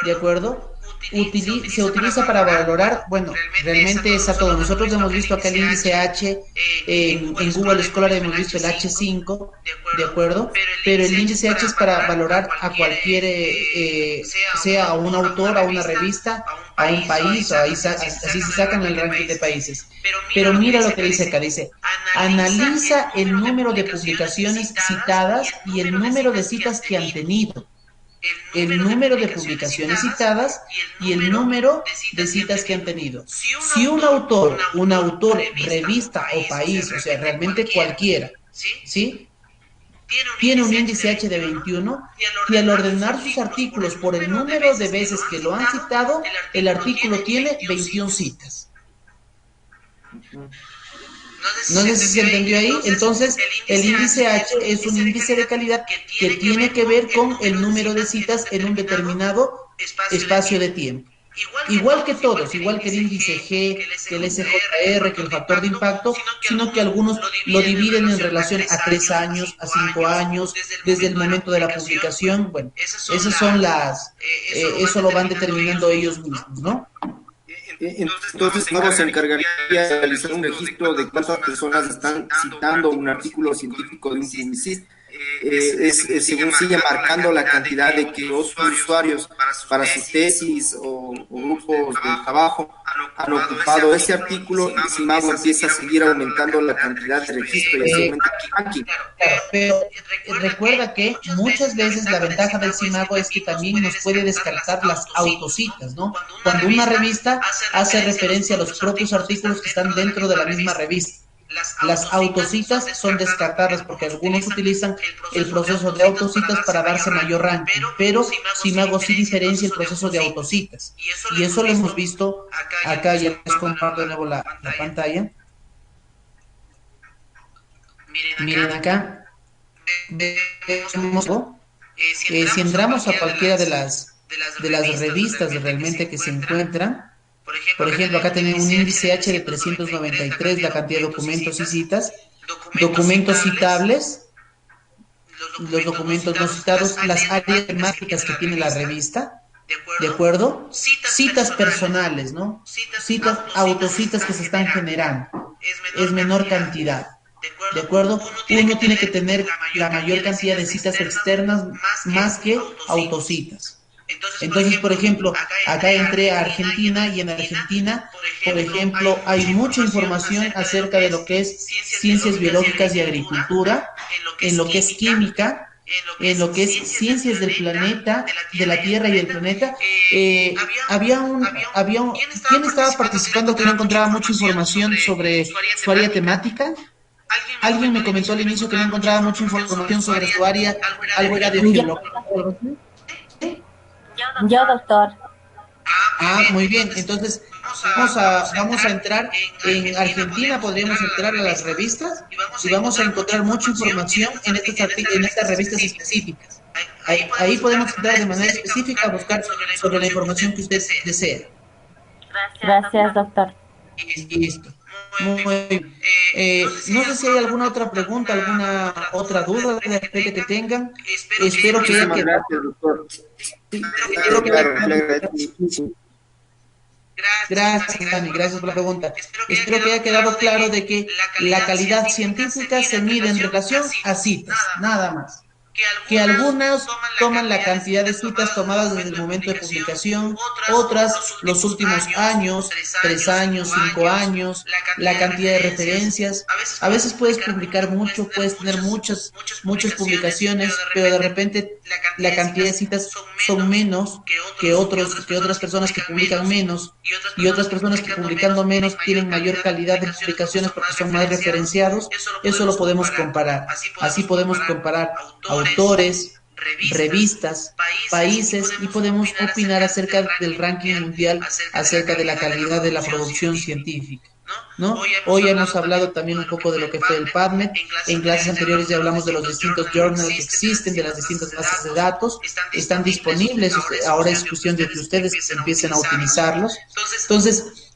¿de acuerdo? Se utiliza para valorar, bueno, realmente es a todo. Nosotros hemos visto acá el índice H, en Google Scholar hemos visto el H5, ¿de acuerdo? Pero el índice H es para valorar a cualquier, sea a un autor, a una revista, a un país, así se sacan el ranking de países. Pero mira lo que dice acá, dice, analiza el número de publicaciones citadas y el número de citas que han tenido. El número de publicaciones citadas y el número de citas que han tenido. Si un autor, revista o país, o sea, realmente cualquiera, ¿sí? Tiene un índice H de 21 y al ordenar sus artículos por el número de veces que lo han citado, el artículo tiene 21 citas. No sé si se entendió ahí. Entonces, el índice H es un índice de calidad que tiene que ver con el número de citas en un determinado espacio de tiempo. Igual que todos, igual que el índice G, que el SJR, que el factor de impacto, sino que algunos lo dividen en relación a 3 años, a 5 años, desde el momento de la publicación. Bueno, esas son eso lo van determinando ellos mismos, ¿no? Entonces, luego se encargaría de realizar un registro de cuántas personas están citando un artículo científico de un publicista. Sigue marcando la cantidad de que los usuarios para sus tesis o grupos de trabajo han ocupado ese artículo y Simago empieza a seguir aumentando la cantidad de registro y así aumenta el ranking. Pero recuerda que muchas veces la ventaja del Simago es que también nos puede descartar las autocitas, ¿no? Cuando una revista hace referencia a los propios artículos que están dentro de la misma revista. Las autocitas son descartadas porque algunos utilizan el proceso de autocitas para darse mayor ranking, pero Simago sí diferencia el proceso de autocitas. Y eso lo hemos visto acá, ya les comparto de nuevo la pantalla. Miren acá. Si entramos a cualquiera de las revistas realmente que se encuentran, por ejemplo, acá tenemos un índice H de 393, la cantidad de documentos y citas, documentos citables, los documentos no citados, las áreas temáticas que tiene la revista, ¿de acuerdo? Citas personales, ¿no? Citas, autocitas que se están generando, es menor cantidad, ¿de acuerdo? Uno tiene que tener la mayor cantidad de citas externas más que autocitas. Entonces, por ejemplo, acá entré a Argentina y en Argentina, por ejemplo, hay mucha información acerca de lo que es ciencias biológicas y agricultura, en lo que es química, en lo que es ciencias del planeta, de la Tierra y del planeta. ¿Quién estaba participando que no encontraba mucha información sobre su área temática? Alguien me comentó al inicio que no encontraba mucha información sobre su área, algo era de geología. Yo, doctor. Ah, muy bien. Entonces, vamos a entrar en Argentina, podríamos entrar a las revistas y vamos a encontrar mucha información en estas revistas específicas. Ahí podemos entrar de manera específica a buscar sobre la información que usted desea. Gracias, doctor. Listo. Muy bien. No sé si hay alguna otra pregunta, alguna otra duda de repente que tengan. Espero que haya quedado. Gracias, doctor. Espero que haya Claro, le agradezco muchísimo. Gracias, Dani, gracias por la pregunta. Espero que haya quedado claro de que la calidad científica se mide en relación a citas, nada más. Que algunas toman la cantidad de citas tomadas desde el momento de publicación, otras los últimos años, 3 años, 5 años, la cantidad de referencias. A veces puedes publicar mucho, puedes tener muchas publicaciones, pero de repente la cantidad de citas son menos que otras personas que publican menos, y otras personas que publicando menos tienen mayor calidad de publicaciones porque son más referenciados. Eso lo podemos comparar. Así podemos comparar autores, revistas, países, y podemos opinar acerca del ranking mundial, acerca de la calidad de la producción científica, ¿no? Hoy hemos hablado también un poco de lo que fue el PubMed. En clases anteriores ya hablamos de los distintos journals que existen, de las distintas bases de datos. Están disponibles, ahora es cuestión de que ustedes empiecen a utilizarlos. Entonces,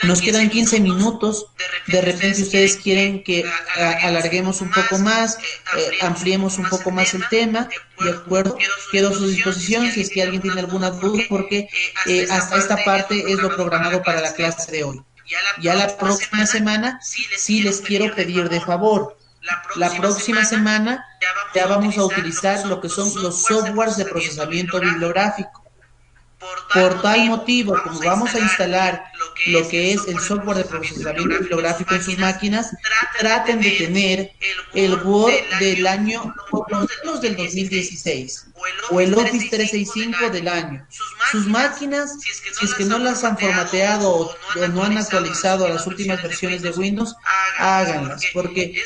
nos quedan 15 minutos. De repente ustedes quieren que alarguemos un poco más, ampliemos un poco más el tema, ¿de acuerdo? Quedo a su disposición si es que alguien tiene alguna duda, porque hasta esta parte es lo programado para la clase de hoy. Ya la próxima semana sí les quiero pedir de favor. La próxima semana ya vamos a utilizar lo que son los softwares de procesamiento bibliográfico. Por tal motivo, como vamos a instalar lo que es el software de procesamiento bibliográfico en sus máquinas, traten de tener el Word del año, por lo menos del 2016, o el Office 365 del año. Sus máquinas, si es que no las han formateado o no han actualizado a las últimas versiones de Windows, háganlas, porque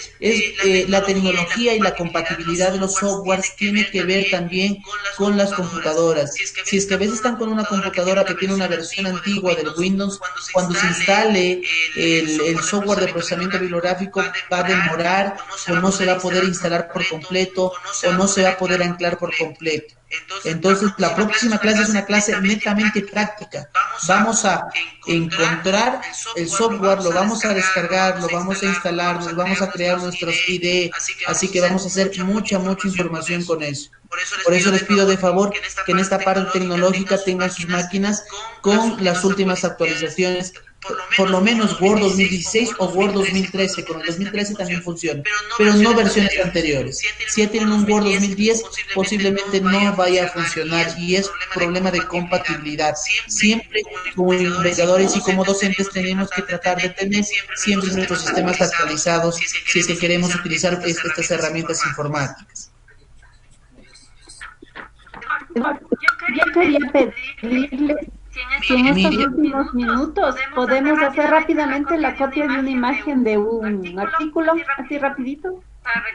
la tecnología y la compatibilidad de los softwares tiene que ver también con las computadoras. Si es que a veces están con una computadora que tiene una versión antigua del Windows, cuando se instale el software de procesamiento bibliográfico va a demorar, o no se va a poder instalar por completo, o no se va a poder anclar por completo. Entonces, la próxima clase es una clase netamente práctica. Vamos a encontrar el software, lo vamos a descargar, lo vamos a instalar, nos vamos a crear nuestros IDE, así que vamos a hacer mucha información con eso. Por eso les pido de favor que en esta parte tecnológica tengan sus máquinas con las últimas actualizaciones, por lo menos Word 2016 o Word 2013. Con el 2013 también funciona, pero no versiones anteriores. Si ya tienen un Word 2010, posiblemente no vaya a funcionar, y es problema de compatibilidad. Siempre como investigadores y como docentes tenemos que tratar de tener siempre nuestros sistemas actualizados si es que queremos utilizar estas herramientas informáticas. Yo quería pedirle si en estos últimos minutos podemos hacer rápidamente la copia de una imagen de un artículo, así rapidito,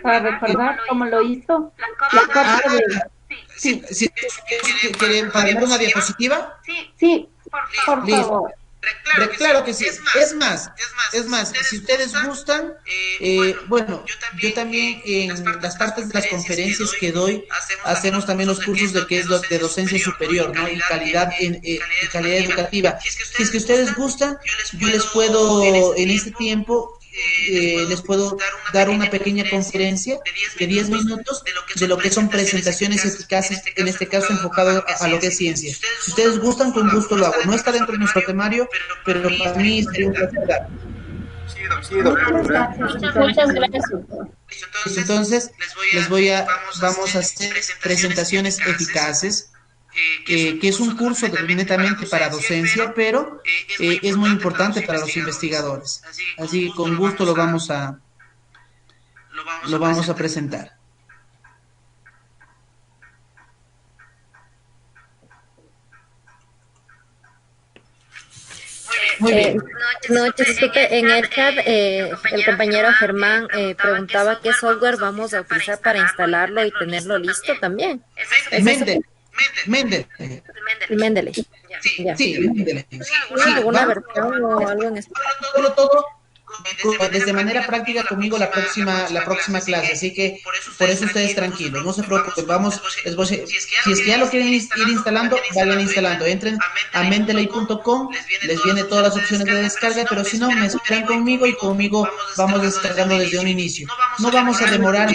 para recordar cómo lo hizo. La copia de... Sí. ¿Para ver una diapositiva? Sí, por favor. Claro que sí. Es más, si ustedes gustan, bueno, yo también en las partes de las conferencias que doy, hacemos también los cursos de que es de docencia superior, ¿no? Y calidad educativa. Si es que ustedes gustan, yo les puedo, en este tiempo, les puedo dar una pequeña conferencia de 10 minutos de lo que son presentaciones eficaces, en este caso enfocado a lo que es ciencia. Si ustedes gustan, con gusto lo hago. No está dentro de nuestro temario, pero para mí sería un placer. Muchas gracias. Entonces, vamos a hacer presentaciones eficaces, que es un curso netamente para docencia, pero es muy importante para los investigadores. Así que con gusto lo vamos a presentar. Muy bien. Noches, disculpe, en el chat el compañero Germán preguntaba qué software vamos a utilizar para instalarlo y tenerlo listo también. Mendeley. Mendeley. Mendeley. Ya. Sí, Mendeley. ¿Alguna versión o algo en especial? Todo desde manera práctica conmigo la próxima clase, así que por eso ustedes tranquilos, no se preocupen, si es que ya lo quieren ir instalando, vayan instalando, entren a mendeley.com, les viene todas las opciones de descarga, pero si no, me esperan conmigo y conmigo vamos descargando desde un inicio. No vamos a demorar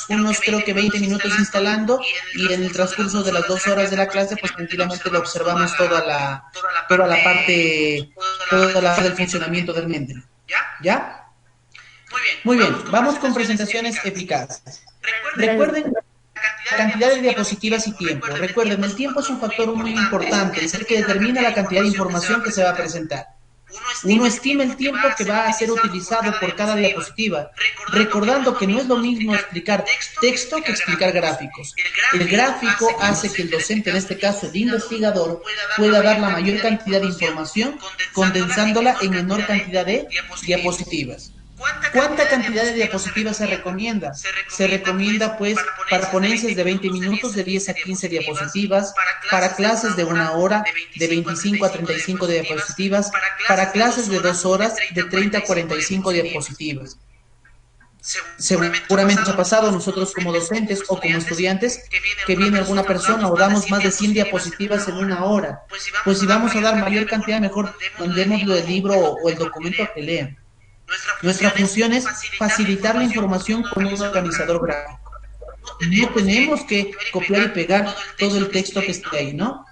unos creo que 20 minutos instalando, y en el transcurso de las 2 horas de la clase, pues tranquilamente lo observamos toda la parte del funcionamiento del Mendeley. ¿Ya? Muy bien, vamos con presentaciones eficaces. Recuerden la cantidad de diapositivas y tiempo. Recuerden, el tiempo es un factor muy importante, es el que determina la cantidad de información que se va a presentar. Uno estima el tiempo que va a ser utilizado por cada diapositiva, recordando que no es lo mismo explicar texto que explicar gráficos. El gráfico hace que el docente, en este caso el investigador, pueda dar la mayor cantidad de información condensándola en menor cantidad de diapositivas. ¿Cuánta cantidad de diapositivas se recomienda? Se recomienda, pues, para ponencias de 20 minutos, de 10 a 15 diapositivas, para clases de 1 hora, de 25 a 35 diapositivas, para clases de 2 horas, de 30 a 45 diapositivas. Seguramente ha pasado nosotros como docentes o como estudiantes que viene alguna persona o damos más de 100 diapositivas en 1 hora. Pues si vamos a dar mayor cantidad, mejor mandémoslo el libro o el documento que lean. Nuestra función es facilitar la información con un organizador gráfico. No tenemos que copiar y pegar todo el texto que esté ahí, ¿no?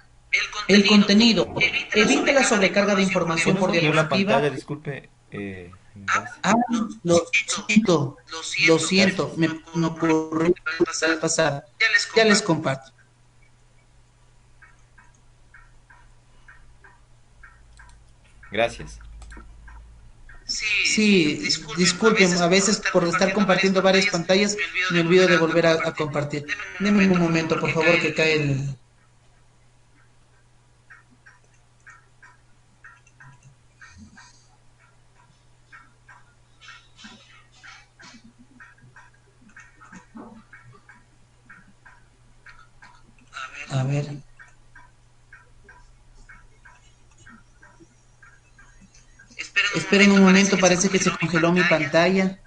El contenido. Evite la sobrecarga de información por diapositiva. La pantalla, disculpe. Lo siento, me ocurrió la pasada. Ya les comparto. Gracias. Sí, disculpen, a veces por estar compartiendo varias pantallas me olvido de volver a compartir. Denme un momento, por favor, que cae el... A ver... Esperen un momento, parece que se congeló mi pantalla.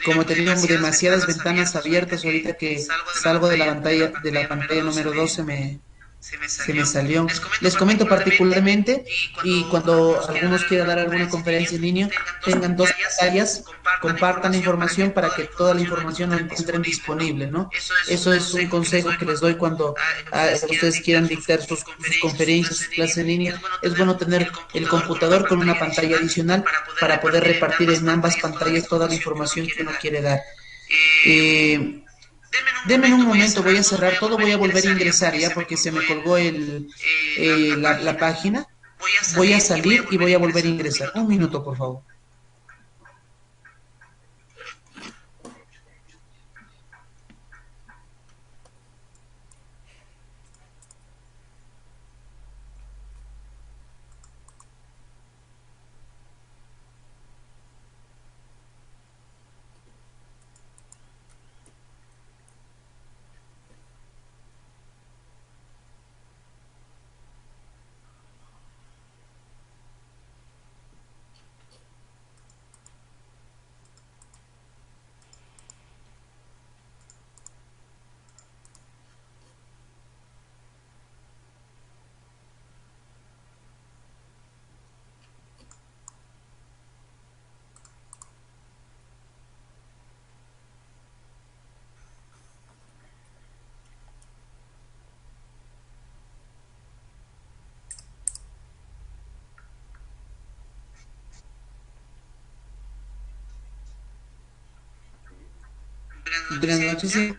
Como tenía demasiadas ventanas abiertas, ahorita que salgo de la pantalla número 2 se me salió. Les comento particularmente, y cuando algunos quieran dar alguna conferencia en línea, tengan 2 pantallas, compartan la información para que toda la información la encuentren disponible, ¿no? Eso es un consejo que les doy cuando ustedes quieran dictar sus conferencias, sus clases en línea. Es bueno tener el computador con una pantalla adicional para poder repartir en ambas pantallas toda la información que uno quiere dar. Denme un momento, voy a cerrar todo, voy a volver a ingresar ya porque se me colgó la página. Voy a salir y voy a volver a ingresar. Un minuto, por favor. Buenas noches, ¿sí?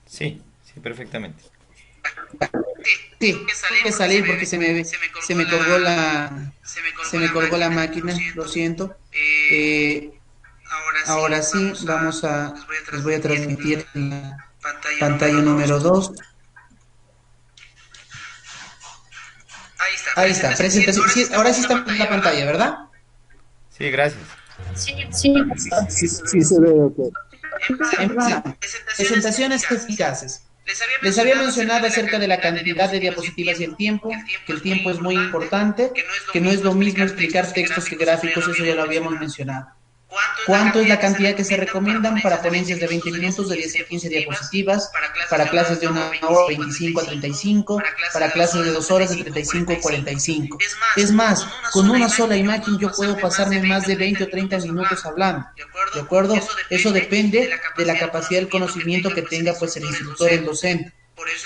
Sí, perfectamente. Sí, tengo que salir porque se me colgó la máquina, lo siento. Ahora sí, les voy a transmitir la pantalla número 2. Ahí está, presentación. Sí, ahora sí está en la pantalla, ¿verdad? Sí, gracias. Sí se ve, doctor. Presentaciones eficaces. Les había mencionado acerca de la cantidad de diapositivas y el tiempo, que el tiempo es muy importante, que no es lo mismo explicar textos que gráficos, eso ya lo habíamos mencionado. ¿Cuánto es la cantidad que se recomiendan para ponencias de 20 minutos, de 10 a 15 diapositivas, para clases de 1 hora, 25 a 35, para clases de 2 horas, de 35 a 45? Es más, con una sola imagen yo puedo pasarme más de 20 o 30 minutos hablando, ¿de acuerdo? Eso depende de la capacidad del conocimiento que tenga pues el instructor, el docente.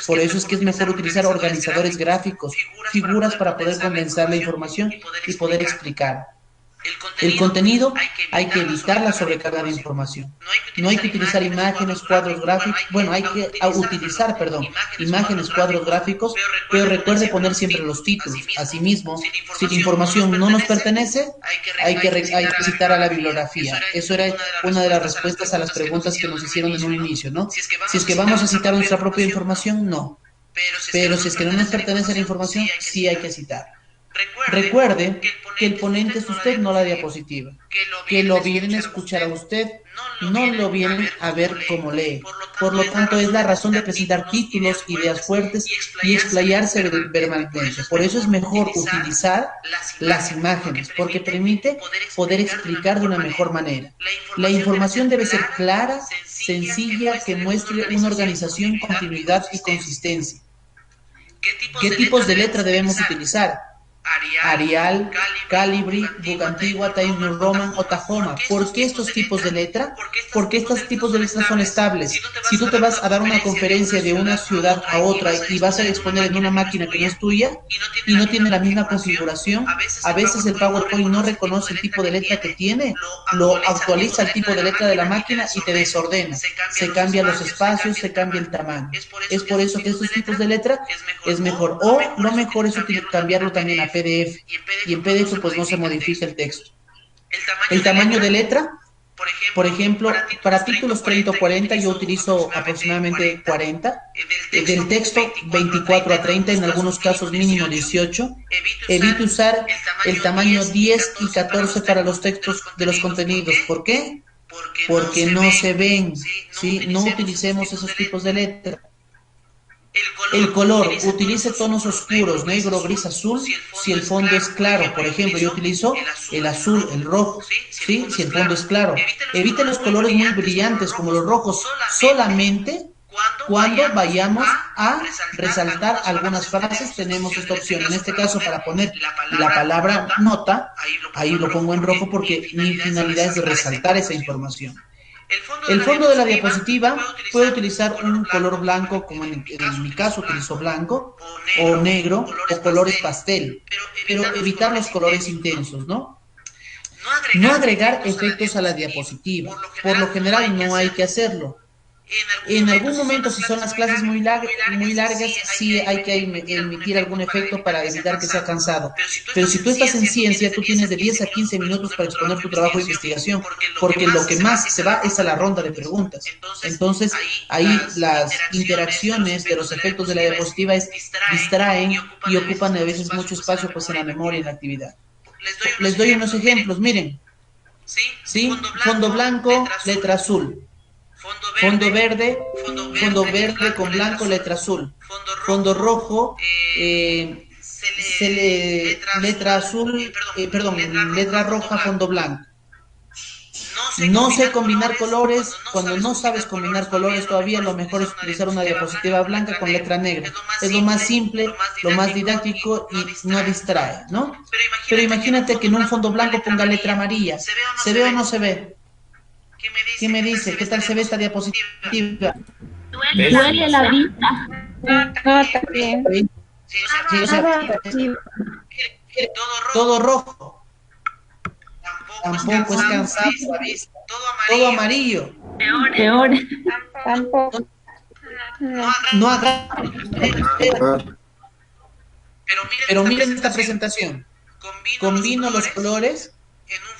Por eso es que es mejor utilizar organizadores gráficos, figuras para poder condensar la información y poder explicar. El contenido hay que evitar la sobrecarga de información. No hay que utilizar imágenes, cuadros gráficos. Bueno, hay que utilizar, imágenes, cuadros gráficos, pero recuerde poner siempre los títulos. Asimismo, si la información no nos pertenece, hay que citar a la bibliografía. Eso era una de las respuestas a las preguntas que nos hicieron en un inicio, ¿no? Si es que vamos a citar nuestra propia información, no. Pero si es que no nos pertenece la información, sí hay que citar. Recuerde que el ponente es usted, no la diapositiva. Que lo vienen a escuchar a usted, no lo vienen a ver cómo lee. Por lo tanto, es la razón de presentar títulos, ideas fuertes y explayarse verbalmente. Por eso es mejor utilizar las imágenes, porque permite poder explicar de una mejor manera. La información debe ser clara, sencilla, que muestre una organización, continuidad y consistencia. ¿Qué tipos de letra debemos utilizar? Arial, Calibri, Book Antigua, Times New Roman o Tahoma. ¿Por qué estos tipos de letra? Porque estos tipos de letras son estables. Si tú te vas a dar una conferencia de una ciudad a otra y vas a exponer en una máquina que no es tuya y no tiene la misma configuración, a veces el PowerPoint no reconoce el tipo de letra que tiene, lo actualiza el tipo de letra de la máquina y te desordena. Se cambian los espacios, se cambia el tamaño. Es por eso que estos tipos de letra es mejor. O lo mejor es cambiarlo también a PDF, y en PDF pues no se modifica el texto. El tamaño de letra, por ejemplo, para títulos 30 o 40 yo utilizo aproximadamente 40, del texto 24 a 30, en algunos casos mínimo 18. Evito usar el tamaño 10 y 14 para los textos de los contenidos. ¿Por qué? Porque no se ven, ¿sí? No utilicemos esos tipos de letra. El color, utilice tonos oscuros, negro, gris, azul, si el fondo es claro. Por ejemplo, yo utilizo el azul, el rojo, ¿sí? Si el fondo es claro. Evite los colores muy brillantes como los rojos, solamente cuando vayamos a resaltar algunas frases tenemos esta opción. En este caso, para poner la palabra nota, ahí lo pongo en rojo porque mi finalidad es de resaltar esa información. El fondo de la diapositiva puede utilizar un color blanco, como en mi caso utilizo blanco, o negro, o colores pastel, pero evitar los colores intensos, ¿no? No agregar efectos a la diapositiva. Por lo general no hay que hacerlo. En algún momento, si son las clases muy largas, sí hay que emitir algún efecto para evitar que sea cansado. Pero si tú estás en ciencia, tú tienes de 10 a 15 minutos para exponer tu trabajo de investigación, porque lo que más se va es a la ronda de preguntas. Entonces, ahí las interacciones de los efectos de la diapositiva distraen y ocupan a veces mucho espacio pues en la memoria y en la actividad. Les doy unos ejemplos, miren. ¿Sí? Fondo blanco, letra azul. Fondo verde con blanco, letra azul. Fondo rojo, letra azul, letra roja, fondo blanco. No sé combinar colores. Cuando no sabes combinar colores todavía, lo mejor es utilizar una diapositiva blanca con letra negra. Es lo más simple, lo más didáctico y no distrae, ¿no? Pero imagínate que en un fondo blanco ponga letra amarilla. ¿Se ve o no se ve? ¿Qué me dice? ¿Qué tal se ve esta diapositiva? Duele la vista. No, también. Sí, o sea, todo rojo. Tampoco es cansado la vista. Todo amarillo. Peor. Tampoco. No haga. Pero miren esta presentación. Combino los colores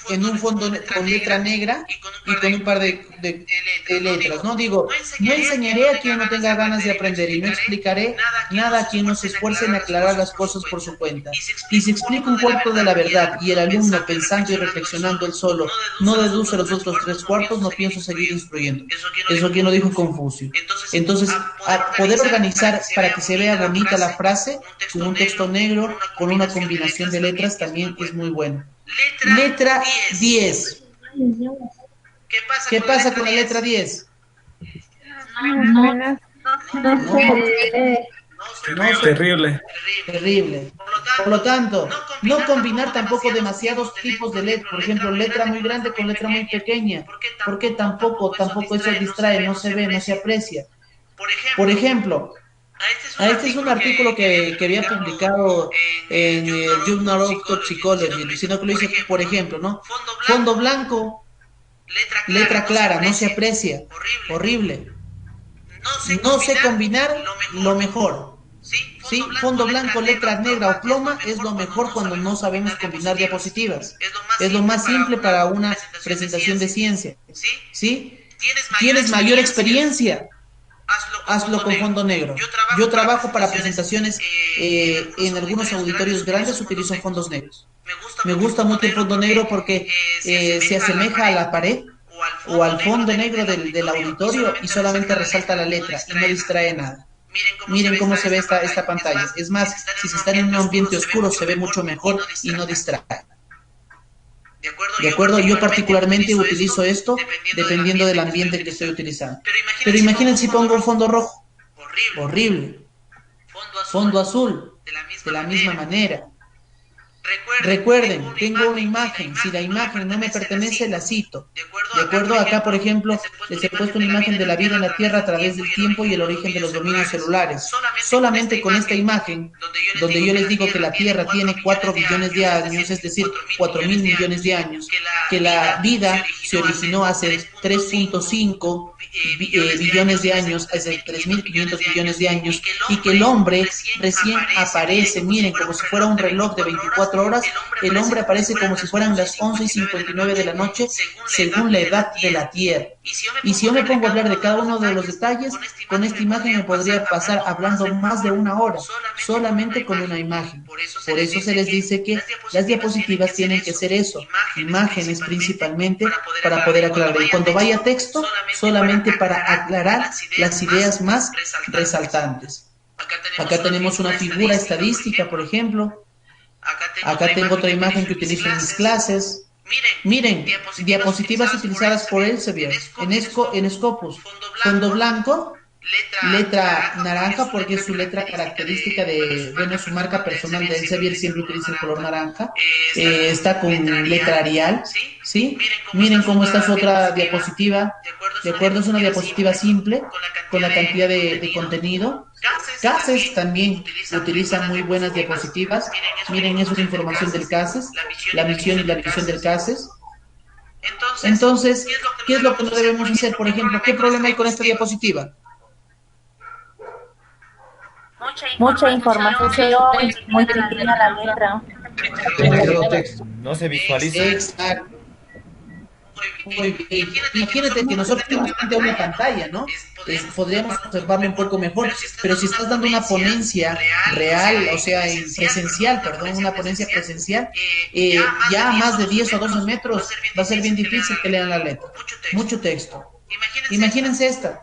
en un fondo con letra negra y con un par de letras, ¿no? Digo, no enseñaré a quien no tenga ganas de aprender y no explicaré nada a quien no se esfuerce en aclarar las cosas por su cuenta. Y si explico un cuarto de la verdad y el alumno, pensando y reflexionando él solo, no deduce los otros 3 cuartos, no pienso seguir instruyendo. Eso aquí lo dijo Confucio. Entonces, a poder organizar para que se vea bonita la frase, con un texto negro, con una combinación de letras, también es muy bueno. Letra 10. ¿Qué pasa con la letra 10? Terrible. Terrible. Por lo tanto, no combinar tampoco demasiados tipos de letra. Por ejemplo, letra muy grande con letra muy pequeña. Porque tampoco eso distrae, no se ve, no se aprecia. Por ejemplo, este es un artículo que había publicado en el Journal of Toxicology, diciendo que lo hice, por ejemplo, ¿no? Fondo blanco, letra clara, no se aprecia, horrible. No sé combinar lo mejor. ¿Sí? Fondo blanco, letra negra o ploma es lo mejor cuando no sabemos combinar diapositivas. Es lo más simple para una presentación de ciencia. ¿Sí? ¿Tienes mayor experiencia? Hazlo con fondo negro. Yo trabajo para presentaciones en algunos auditorios grandes, utilizo fondos negros. Me gusta mucho el fondo negro porque se asemeja a la pared o al fondo negro del auditorio y solamente resalta la letra y no distrae nada. Miren cómo se ve esta pantalla. Es más, si se está en un ambiente oscuro se ve mucho mejor y no distrae. ¿De acuerdo? Yo particularmente utilizo esto dependiendo del ambiente que estoy utilizando. Pero imaginen si pongo un fondo rojo. Horrible. Fondo azul. De la misma manera. Recuerden, tengo una imagen. Si la imagen no me pertenece, la cito. ¿De acuerdo? Acá, por ejemplo, les he puesto una imagen de la vida en la Tierra a través del tiempo y el origen de los dominios celulares. Solamente con esta imagen, donde yo les digo que la Tierra tiene 4 billones de años, es decir, 4.000 millones de años, que la vida se originó hace 3.5 billones de años, hace 3.500 billones de años, y que el hombre recién aparece, miren, como si fuera un reloj de 24 horas, el hombre aparece como si fueran las 11:59 de la noche, según la edad de la Tierra. Y si yo me pongo a hablar de cada uno de los detalles, con esta imagen me podría pasar hablando más de 1 hora, solamente con una imagen. Por eso se les dice que las diapositivas tienen que ser eso, imágenes principalmente, para poder aclarar. Y cuando vaya texto, solamente para aclarar las ideas más resaltantes. Acá tenemos una figura estadística, por ejemplo. Acá tengo otra imagen que utilizo en mis clases. Miren, diapositivas utilizadas por Elsevier en Scopus. Fondo blanco, letra naranja porque es su letra característica bueno, su marca personal de Elsevier siempre utiliza el color naranja. Está con letra Arial, ¿sí? Miren cómo está su otra diapositiva. De acuerdo, es una diapositiva simple con la cantidad de contenido. CASES también utiliza muy buenas diapositivas. Miren, eso es información del CASES, la misión y la visión del CASES. Entonces, ¿qué es lo que no debemos hacer? Por ejemplo, ¿qué problema hay con esta diapositiva? Mucha información, muy pequeña la letra. No se visualiza. Exacto. Muy bien. Imagínate que nosotros tenemos frente a una pantalla, ¿no? Podríamos observarlo un poco mejor, pero si estás dando una ponencia real, o sea, presencial, perdón, una ponencia presencial, ya a más de 10 o 12 metros va a ser bien difícil que lean la letra. Mucho texto. Imagínense esta.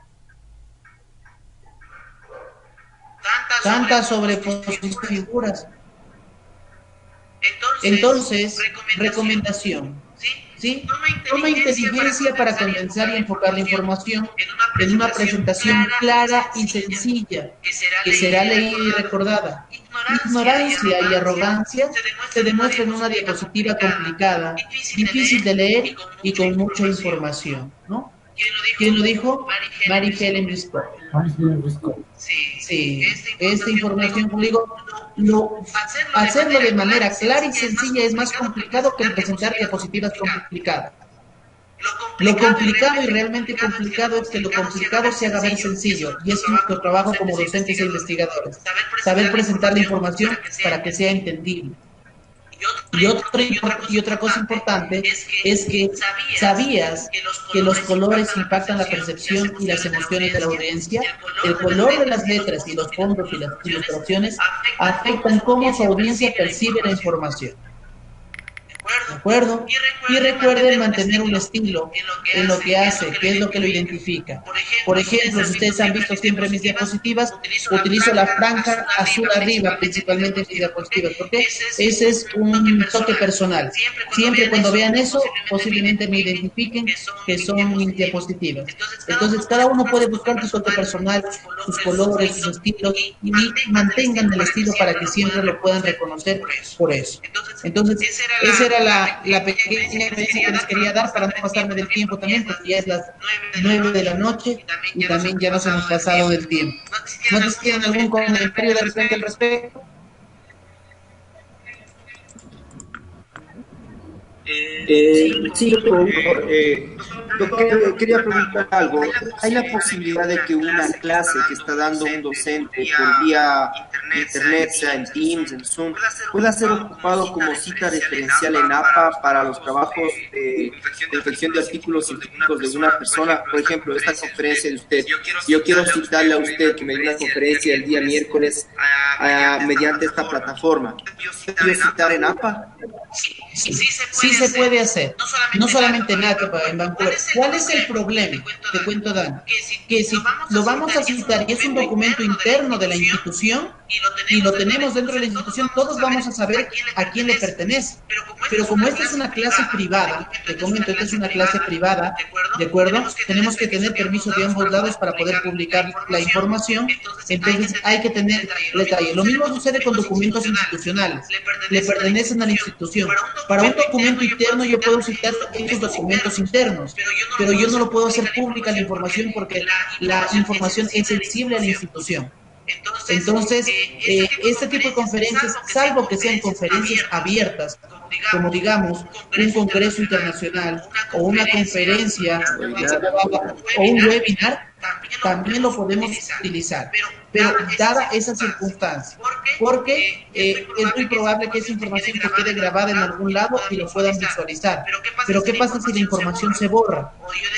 Tantas sobreposiciones de figuras. Entonces, recomendación. ¿Sí? Toma inteligencia para condensar y enfocar la información en una presentación clara y sencilla, que será leída y recordada. Ignorancia y arrogancia se demuestran en una diapositiva complicada, difícil de leer y con mucha información, ¿no? ¿Quién lo dijo? Mary Helen Briscoe. Sí, esta información, como digo, hacerlo de manera clara y sencilla es más complicado que presentar diapositivas complicadas. Lo complicado y realmente complicado es que lo complicado se haga ver sencillo, y es nuestro trabajo como docentes e investigadores, saber presentar la información para que sea entendible. Y otra cosa importante es que sabías que los colores impactan la percepción y las emociones de la audiencia. El color de las letras y los fondos y las ilustraciones afectan cómo su audiencia percibe la información. ¿De acuerdo? Y recuerden mantener un estilo en lo que hace, que es lo que lo identifica. Por ejemplo, si ustedes han visto siempre mis diapositivas, utilizo la franja azul arriba, principalmente en mis diapositivas, porque ese es un toque personal. Siempre cuando vean eso, posiblemente me identifiquen que son mis diapositivas. Entonces, cada uno puede buscar su toque personal, sus colores, sus estilos, y mantengan el estilo para que siempre lo puedan reconocer por eso. Entonces, esa era la pequeña referencia que les quería dar para no pasarme del tiempo también, porque ya es las 9 de la noche y también ya nos hemos pasado del tiempo. ¿No sé si tienen algún comentario de repente al respecto? Sí, doctor, quería preguntar algo. ¿Hay la posibilidad de que una clase que está dando un docente por vía internet, sea en Teams, en Zoom, pueda ser ocupado como cita referencial en APA para los trabajos de confección de artículos científicos de una persona? Por ejemplo, esta conferencia de usted, yo quiero citarle a usted que me dio una conferencia el día miércoles mediante esta plataforma. ¿Quiero citar en APA? Sí se puede hacer, no solamente en APA, en Vancouver. ¿Cuál es el problema? Te cuento, Dan, que si lo vamos a citar y es un documento interno de la institución y lo tenemos dentro de la institución, todos vamos a saber a quién le pertenece. Pero como esta es una clase privada, te comento, esta es una clase privada, ¿de acuerdo? Tenemos que tener permiso de ambos lados para poder publicar la información, entonces hay que tener detalle. Lo mismo sucede con documentos institucionales, le pertenecen a la institución. Para un documento interno yo puedo citar esos documentos internos, pero yo no lo puedo hacer pública la información porque la información es sensible a la institución. Entonces, este tipo de conferencias, salvo que sean conferencias abiertas, como digamos un congreso internacional o una conferencia o un webinar, también lo podemos utilizar. Pero dada esa circunstancia, porque es muy probable que esa información se quede grabada en algún lado y lo puedan visualizar. Pero ¿qué pasa si la información se borra?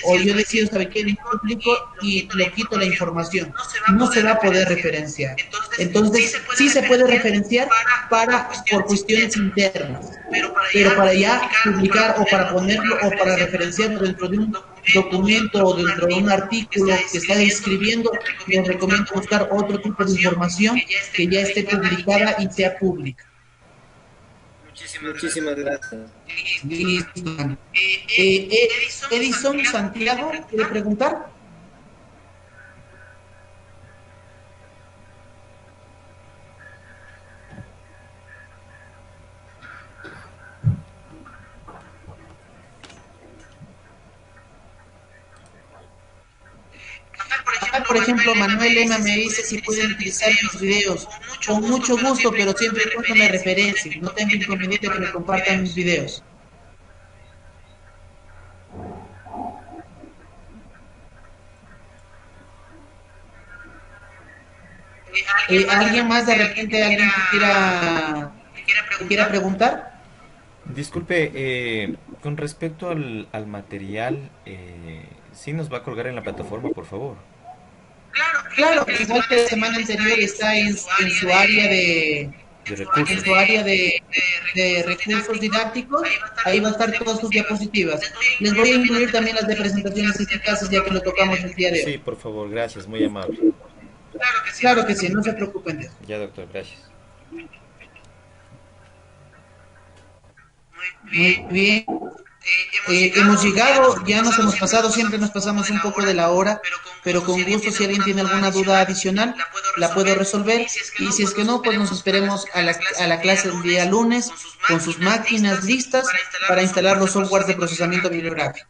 O yo decido, ¿sabe qué? Publico y le quito la información. No se va a poder referenciar. Entonces, sí se puede referenciar por cuestiones internas. Pero para ya publicar o para ponerlo o para referenciarlo dentro de un documento o dentro de un artículo que está escribiendo, les recomiendo buscar otro tipo de información que ya esté publicada y sea pública. Muchísimas gracias. Listo. Edison Santiago, ¿quiere preguntar? Por ejemplo, Manuel Lema me dice si pueden utilizar mis videos. Con mucho gusto, pero siempre y cuando me referencien. No tengo inconveniente que me compartan mis videos. ¿Alguien más de repente, alguien que quiera preguntar? Disculpe, con respecto al material, ¿sí nos va a colgar en la plataforma, por favor? Claro, igual que la semana anterior está en su área de recursos. En su área de recursos didácticos, ahí va a estar todas sus diapositivas. Les voy a incluir también las de presentaciones eficaces, ya que lo tocamos el día de hoy. Sí, por favor, gracias, muy amable. Claro que sí, no se preocupen. Ya, doctor, gracias. Muy bien. Hemos llegado, ya nos hemos pasado, siempre nos pasamos un poco de la hora, pero con gusto, si alguien tiene alguna duda adicional, la puedo resolver, y si es que no, pues nos esperemos a la clase del día lunes con sus máquinas listas para instalar los softwares de procesamiento bibliográfico.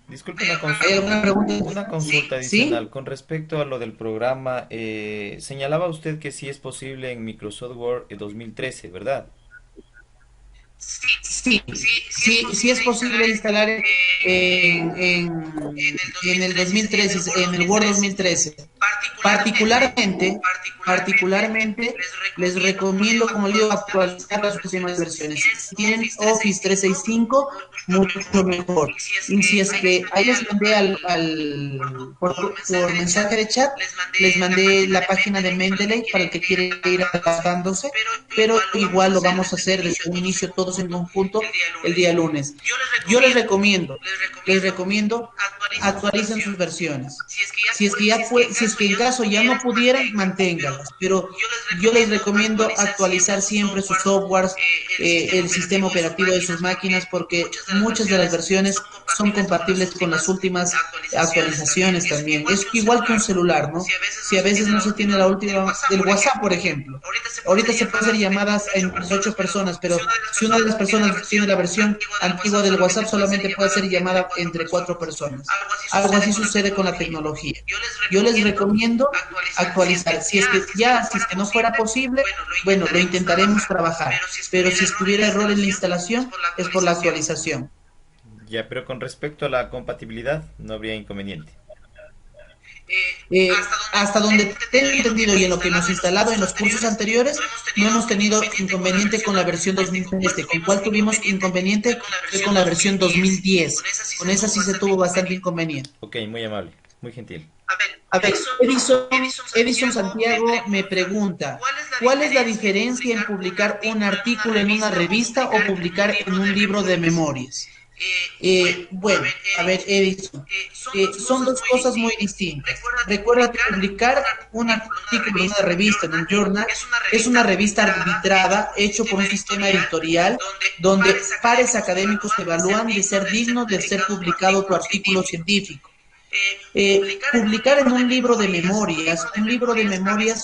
Disculpe, una consulta adicional. ¿Sí? Con respecto a lo del programa, señalaba usted que sí es posible en Microsoft Word 2013, ¿verdad? Sí es posible instalar en el 2013, en el Word 2013. Particularmente les recomiendo, como les digo, actualizar las últimas versiones. Si tienen Office 365, mucho mejor. Y si es que ahí les mandé por mensaje de chat, les mandé la página de Mendeley para el que quiere ir adaptándose, pero igual lo vamos a hacer desde un inicio todos en conjunto el día lunes. Yo les recomiendo actualicen sus versiones. Si es que en caso ya no pudieran, manténganlas, pero yo les recomiendo actualizar siempre sus softwares, el sistema operativo de sus máquinas, porque muchas de las versiones son compatibles con las últimas actualizaciones también. Es igual que un celular, ¿no? Si a veces no se tiene la última del WhatsApp, por ejemplo. Ahorita se puede hacer llamadas entre 8 personas, pero si una de las personas tiene la versión antigua del WhatsApp, solamente puede hacer llamada entre 4 personas. Algo así sucede con la tecnología. Yo les recomiendo actualizar. Si es que no fuera posible, bueno, lo intentaremos trabajar. Pero si estuviera error en la instalación, es por la actualización. Ya, pero con respecto a la compatibilidad, no habría inconveniente. Hasta donde tengo entendido y en lo que hemos instalado en los cursos anteriores, no hemos tenido inconveniente con la versión 2013. ¿Con cuál tuvimos inconveniente? Fue con la versión 2010. Con esa sí se tuvo bastante inconveniente. Ok, muy amable, muy gentil. A ver, Edison Santiago me pregunta, ¿cuál es la diferencia en publicar un artículo en una revista o publicar en un libro de memorias? Bueno, a ver, Edison, son dos cosas muy distintas. Recuerda que publicar un artículo en una revista, en un journal, es una revista arbitrada, hecho por un sistema editorial, donde pares académicos evalúan de ser digno de ser publicado tu artículo científico. Publicar en un libro de memorias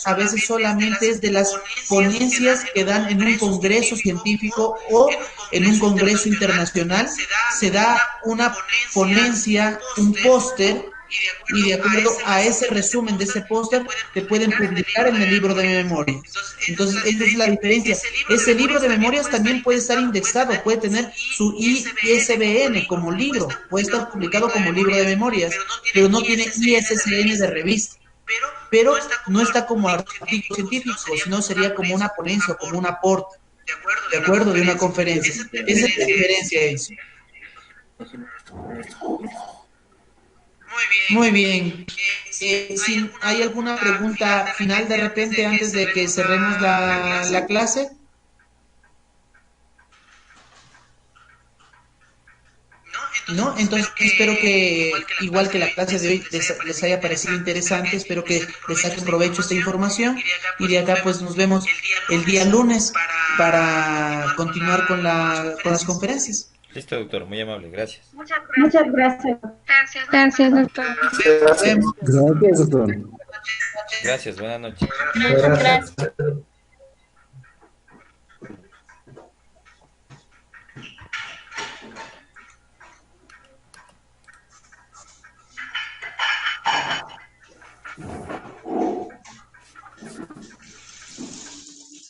a veces solamente es de las ponencias que dan en un congreso científico o en un congreso internacional. Se da una ponencia, un póster, y de acuerdo a ese resumen de ese póster te pueden publicar en el libro de memorias. Entonces esa es la diferencia. Ese libro de memorias también puede estar indexado, puede tener su ISBN como libro, puede estar publicado como libro de memorias, pero no tiene ISSN de revista, pero no está como artículo científico, sino sería como una ponencia o como un aporte, de acuerdo, de una conferencia. Esa es la diferencia, eso. Muy bien. Si hay alguna pregunta final de repente antes de que cerremos la clase. ¿No? Entonces espero que, igual que la clase de hoy les haya parecido interesante, espero que les saquen provecho esta información y de acá pues nos vemos el día lunes para continuar con las conferencias. Listo, doctor, muy amable, gracias. Muchas gracias. Gracias, doctor. Gracias, doctor. Gracias, buenas noches. Muchas gracias.